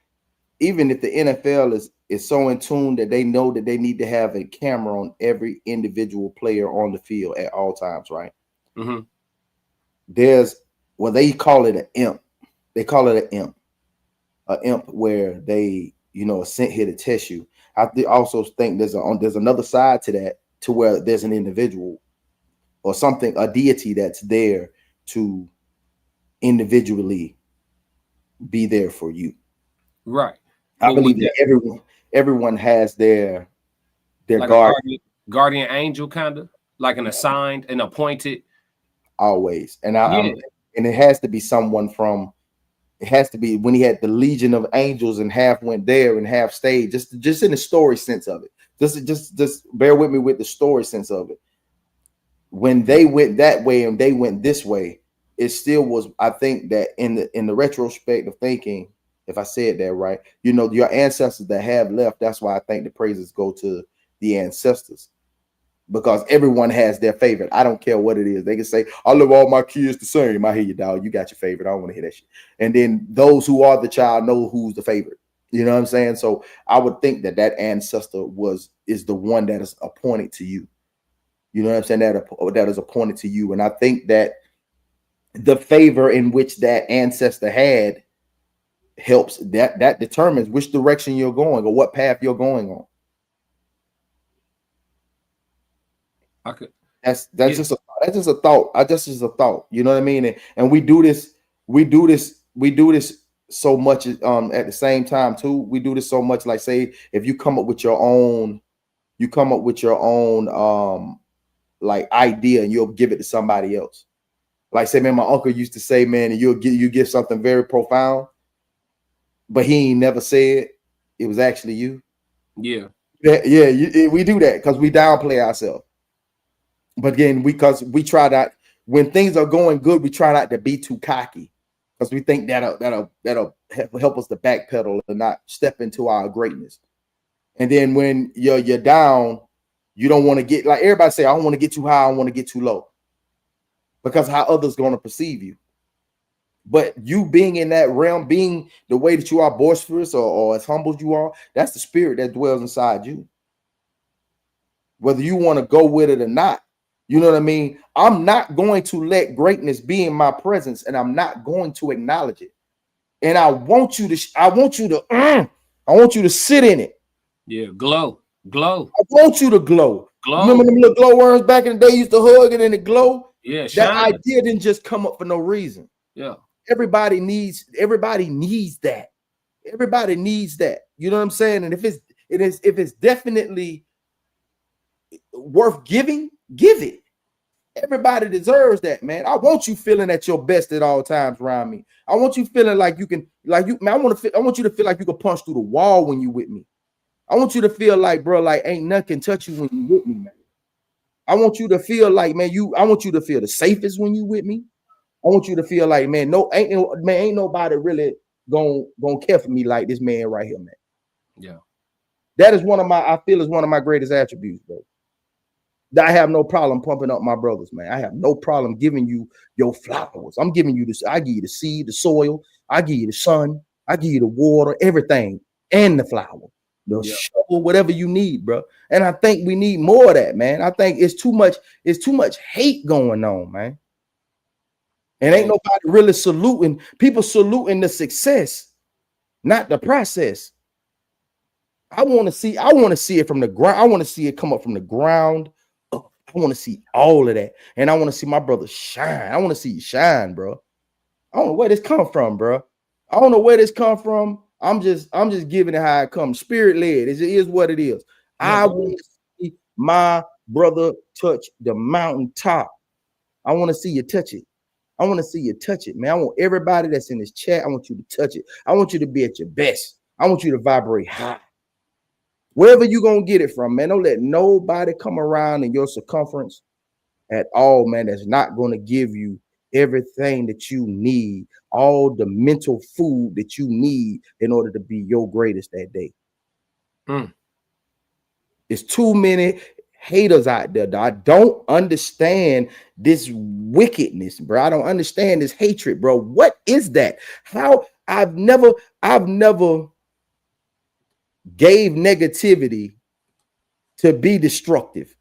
even if the NFL is so in tune that they know that they need to have a camera on every individual player on the field at all times, right? Mm-hmm. They call it an imp. They call it an imp where they are sent here to test you. I also think there's another side to that, to where there's an individual or something, a deity that's there to individually be there for you. Right. I believe that everyone has their like guardian angel, kind of like an assigned and appointed. Always. And and it has to be someone it has to be when he had the legion of angels and half went there and half stayed, just in the story sense of it. Just bear with me with the story sense of it. When they went that way and they went this way, it still was, I think that in the retrospect of thinking, if I said that right, your ancestors that have left, that's why I think the praises go to the ancestors. Because everyone has their favorite. I don't care what it is. They can say, I love all my kids the same. I hear you, dog. You got your favorite. I don't want to hear that shit. And then those who are the child know who's the favorite. You know what I'm saying? So I would think that ancestor is the one that is appointed to you. You know what I'm saying? That is appointed to you. And I think that the favor in which that ancestor had helps, that determines which direction you're going or what path you're going on. That's just a thought. Just as a thought. You know what I mean? And we do this so much at the same time too. We do this so much, like, say, if you come up with your own like idea and you'll give it to somebody else. Like, say, man, my uncle used to say, man, and you give something very profound, but he ain't never said it was actually you. Yeah. We do that because we downplay ourselves. But again, because we try not, when things are going good, we try not to be too cocky because we think that'll help us to backpedal and not step into our greatness. And then when you're down, you don't want to get, like everybody say, I don't want to get too high, I don't want to get too low, because how others going to perceive you. But you being in that realm, being the way that you are, boisterous or as humble as you are, that's the spirit that dwells inside you. Whether you want to go with it or not. You know what I mean? I'm not going to let greatness be in my presence, and I'm not going to acknowledge it. And I want you to sit in it. Yeah, glow. I want you to glow. Remember them little glow worms back in the day used to hug it and it glow? Yeah, That shine. idea didn't just come up for no reason. Yeah. Everybody needs that. Everybody needs that. You know what I'm saying? And if it's definitely worth giving, give it. Everybody deserves that, man. I want you feeling at your best at all times around me. I want you feeling like you can, like you, man. I want you to feel like you can punch through the wall when you with me. I want you to feel like, bro, like ain't nothing can touch you when you with me, man. I want you to feel like, man, I want you to feel the safest when you with me. I want you to feel like, man, ain't nobody really gonna care for me like this man right here, man. Yeah. That is one of my greatest attributes, bro. I have no problem pumping up my brothers, man. I have no problem giving you your flowers. I'm giving you this. I give you the seed, the soil. I give you the sun. I give you the water, everything, and the flower, the shovel, whatever you need, bro. And I think we need more of that, man. I think it's too much hate going on, man. And ain't nobody really saluting. People saluting the success, not the process. I want to see it from the ground. I want to see it come up from the ground. I want to see all of that. And I want to see my brother shine. I want to see you shine, bro. I don't know where this come from, bro. I don't know where this come from. I'm just giving it how it comes. Spirit led. It is what it is. I want to see my brother touch the mountaintop. I want to see you touch it. I want to see you touch it, man. I want everybody that's in this chat. I want you to touch it. I want you to be at your best. I want you to vibrate high. Wherever you're going to get it from, man, don't let nobody come around in your circumference at all, man, that's not going to give you everything that you need, all the mental food that you need in order to be your greatest that day. There's too many haters out there. I don't understand this wickedness, bro. I don't understand this hatred, bro. What is that? How I've never gave negativity to be destructive.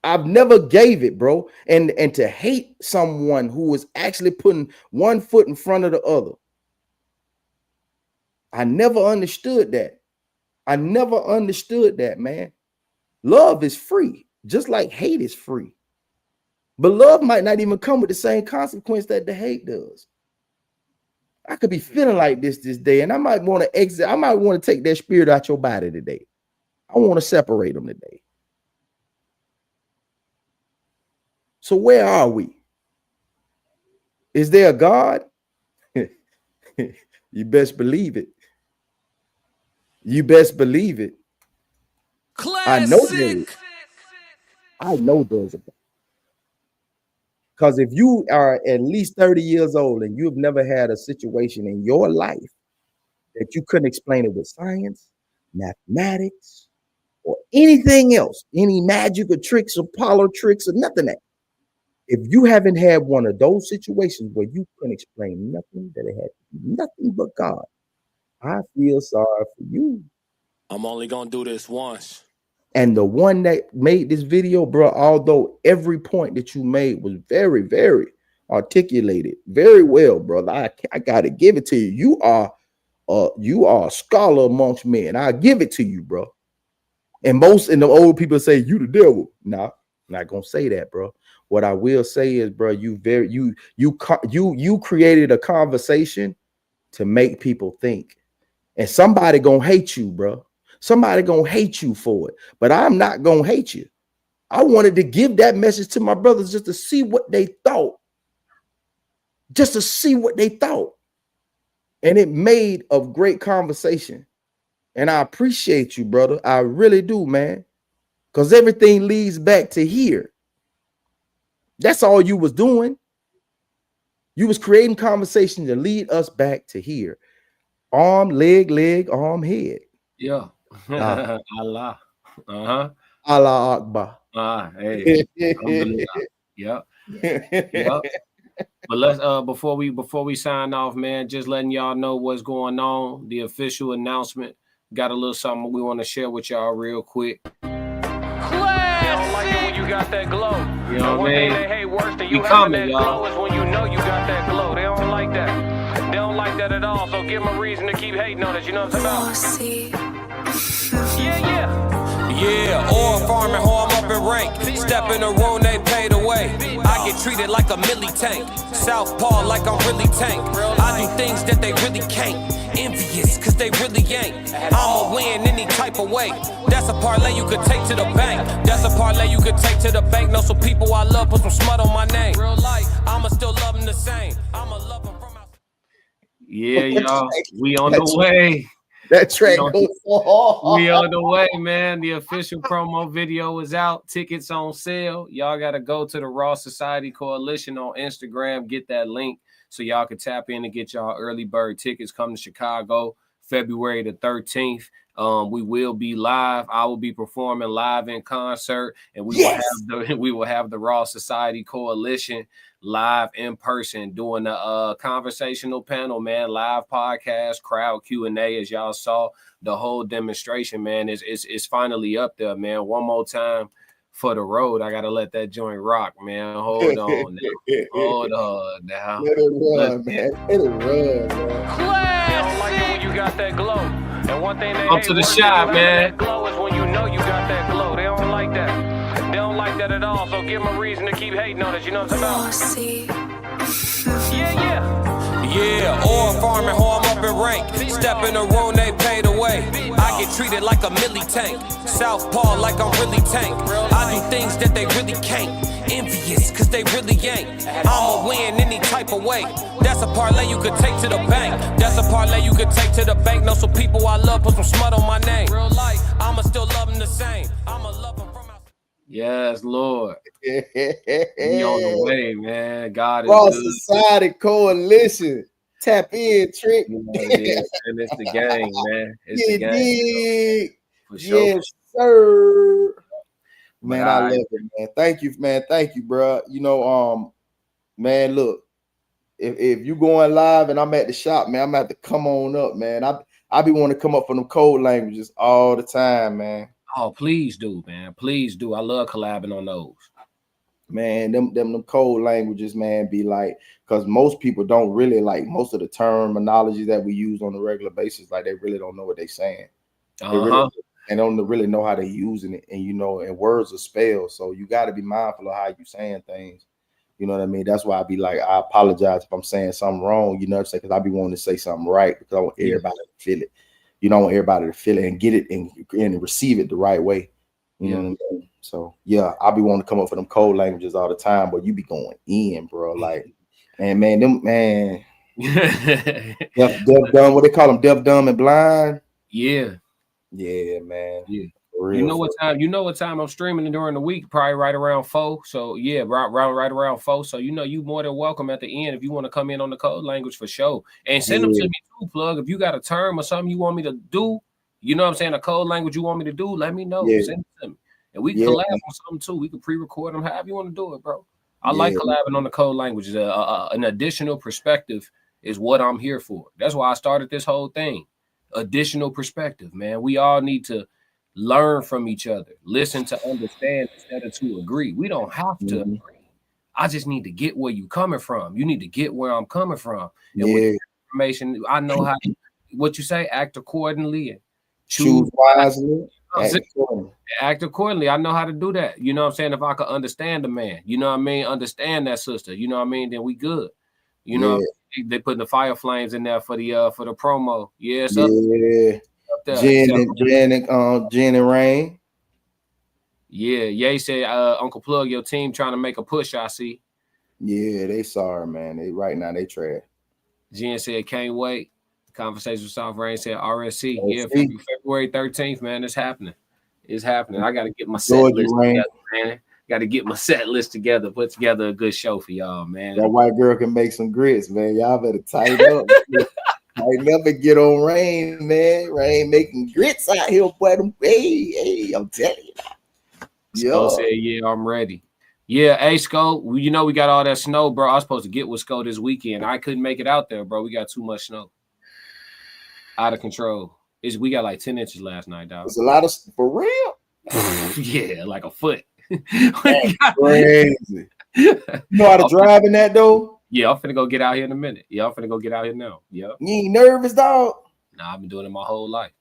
I've never gave it, bro. And to hate someone who is actually putting one foot in front of the other. I never understood that. I never understood that, man. Love is free, just like hate is free. But love might not even come with the same consequence that the hate does. I could be feeling like this day, and I might want to exit. I might want to take that spirit out your body today. I want to separate them today. So where are we? Is there a God? You best believe it. You best believe it. Classic. I know there's a God. Because if you are at least 30 years old and you've never had a situation in your life that you couldn't explain it with science, mathematics, or anything else, any magic or tricks or parlor tricks or nothing that. If you haven't had one of those situations where you couldn't explain nothing, that it had nothing but God, I feel sorry for you. I'm only going to do this once. And the one that made this video, bro, although every point that you made was very, very articulated, very well, brother. I got to give it to you. You are a scholar amongst men. I give it to you, bro. And the old people say you the devil. Nah, I'm not gonna say that, bro. What I will say is, bro, you created a conversation to make people think, and somebody gonna hate you, bro. Somebody gonna hate you for it, but I'm not gonna hate you. I wanted to give that message to my brothers just to see what they thought, and it made a great conversation. And I appreciate you, brother. I really do, man, because everything leads back to here. That's all you was doing. You was creating conversation to lead us back to here. Arm, leg, arm, head. Yeah. Allah. Allah Akbar. Hey. Yeah. But let's before we sign off, man, just letting y'all know what's going on. The official announcement. Got a little something we want to share with y'all real quick. You got that glow. You know what I mean? They hate worse than you you having that y'all. glow is when you know you got that glow. They don't like that. They don't like that at all. So give them a reason to keep hating on it. You know what I'm talking about? Yeah. Yeah, oil farming, hoe, I'm up in rank. rank. Step in the room, they pay the way. I get treated like a milli tank. Southpaw like I'm really tank. I do things that they really can't. Envious, cause they really ain't. I'ma win any type of way. That's a parlay you could take to the bank. That's a parlay you could take to the bank. Know some people I love, put some smut on my name. Real life, I'ma still love them the same. I'ma love them from outside. Yeah, y'all. We on the way. That track goes so hard. We on the way, man. The official promo video is out. Tickets on sale. Y'all got to go to the Raw Society Coalition on Instagram. Get that link so y'all can tap in and get y'all early bird tickets. Come to Chicago, February the 13th. We will be live. I will be performing live in concert, and we will have the Raw Society Coalition live in person doing a conversational panel, man, live podcast, crowd Q&A. As y'all saw, the whole demonstration, man, is finally up there, man. One more time for the road. I gotta let that joint rock, man. Hold on now. Hold on now. Let it run, man. Let it run, man. They don't like it when you got that glow. And one thing they Up hate to the worse shot, than you having man. that glow is when you know you got that glow. They don't like that. They don't like that at all. So give them a reason to keep hating on it. You know what I'm talking about? Yeah. Yeah, or farming home up in rank. Step in the room, they pay the way. I get treated like a milli tank. Southpaw like I'm really tank. I do things that they really can't. Envious, cause they really ain't. I'ma win any type of way. That's a parlay you could take to the bank. That's a parlay you could take to the bank. Know some people I love, put some smut on my name. Real life, I'ma still love them the same. I'ma love them from outside. Yes, Lord. We on the way, man. God is Raw good. Society Coalition. Tap in, Trick. You know what it is, and it's the game, man. It's the game. Dig. For sure. Yes, sir. Man, But I love it, man. Thank you, man. Thank you, bro. You know, man, look, if you going live and I'm at the shop, man, I'm gonna have to come on up, man. I be wanting to come up for them code languages all the time, man. Oh, please do, man. Please do. I love collabing on those. Man, them code languages, man, be like, because most people don't really like most of the terminology that we use on a regular basis, like they really don't know what they're saying. They don't really know how they're using it, and you know, and words are spelled, so you got to be mindful of how you saying things. You know what I mean? That's why I be like, I apologize if I'm saying something wrong. You know what I'm saying? Because I be wanting to say something right because I want everybody to feel it. You know, I want everybody to feel it and get it and receive it the right way. You know what I mean? So yeah, I be wanting to come up for them code languages all the time, but you be going in, bro. Like, man, deaf, dumb, what they call them, deaf, dumb, and blind. Yeah, man. Yeah. For You real. know what time I'm streaming during the week, probably right around 4. So yeah, right around 4. So you know you more than welcome at the end if you want to come in on the code language for sure. And send them to me too, plug. If you got a term or something you want me to do, you know what I'm saying, a code language you want me to do, let me know. Send it to me. And we can collab on something too. We can pre-record them, however you want to do it, bro. I like collabing on the code languages. An additional perspective is what I'm here for. That's why I started this whole thing. Additional perspective, man. We all need to learn from each other, listen to understand instead of to agree. We don't have to agree. I just need to get where you coming from. You need to get where I'm coming from. And with information, I know how to, what you say, act accordingly and choose wisely. Act accordingly. I know how to do that. You know what I'm saying? If I could understand the man, you know what I mean? Understand that sister, you know what I mean? Then we good. You know, they putting the fire flames in there for the promo. Yes, up there. Jen and Rain. Yeah, said Uncle Plug, your team trying to make a push, I see. Yeah, they sorry, man. They right now they trash. Jen said can't wait. Conversation with South Rain said RSC. Yeah, February 13th, man. It's happening. It's happening. I got to get my set list together, man. Got to get my set list together, put together a good show for y'all, man. That white girl can make some grits, man. Y'all better tighten up. I never get on Rain, man. Rain making grits out here, boy. Hey, I'm telling you. Sco said, yeah, I'm ready. Yeah, hey, Sco, you know we got all that snow, bro. I was supposed to get with Sco this weekend. I couldn't make it out there, bro. We got too much snow. Out of control. We got like 10 inches last night, dog. It's a lot of, for real? Yeah, like a foot. That's crazy. You know how to drive in that, though? Yeah, I'm finna go get out here in a minute. Yeah, I'm finna go get out here now. Yeah. You ain't nervous, dog? Nah, I've been doing it my whole life.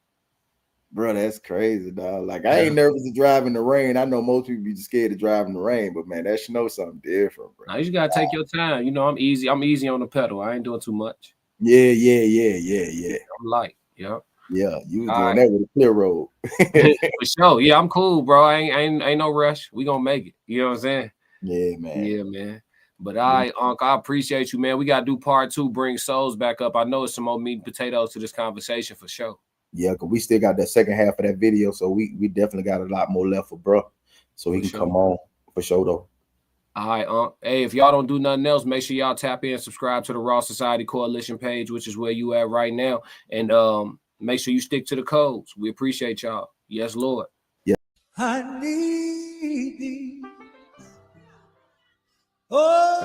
Bro, that's crazy, dog. Like, I ain't nervous to drive in the rain. I know most people be scared to drive in the rain, but man, that snow something different, bro. Now you just gotta take your time. You know, I'm easy on the pedal. I ain't doing too much. Yeah. I'm light. Yeah. Yeah, you was doing that with a clear road. For sure. Yeah, I'm cool, bro. Ain't no rush. We gonna make it. You know what I'm saying? Yeah, man. Yeah, man. But I appreciate you, man. We gotta do part 2, bring souls back up. I know it's some more meat and potatoes to this conversation for sure. Yeah, because we still got that second half of that video, so we definitely got a lot more left for bro. So he can come on for sure though. All right, hey, if y'all don't do nothing else, make sure y'all tap in, subscribe to the Raw Society Coalition page, which is where you at right now, and make sure you stick to the codes. We appreciate y'all. Yes, Lord. Yeah. I need thee. Oh,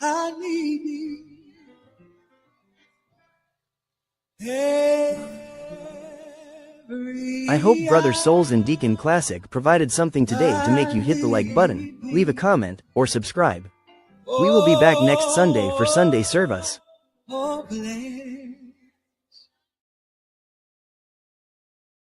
I need thee. I hope Brother Souls and Deacon Classic provided something today to make you hit the like button, leave a comment, or subscribe. We will be back next Sunday for Sunday Servus. Oh,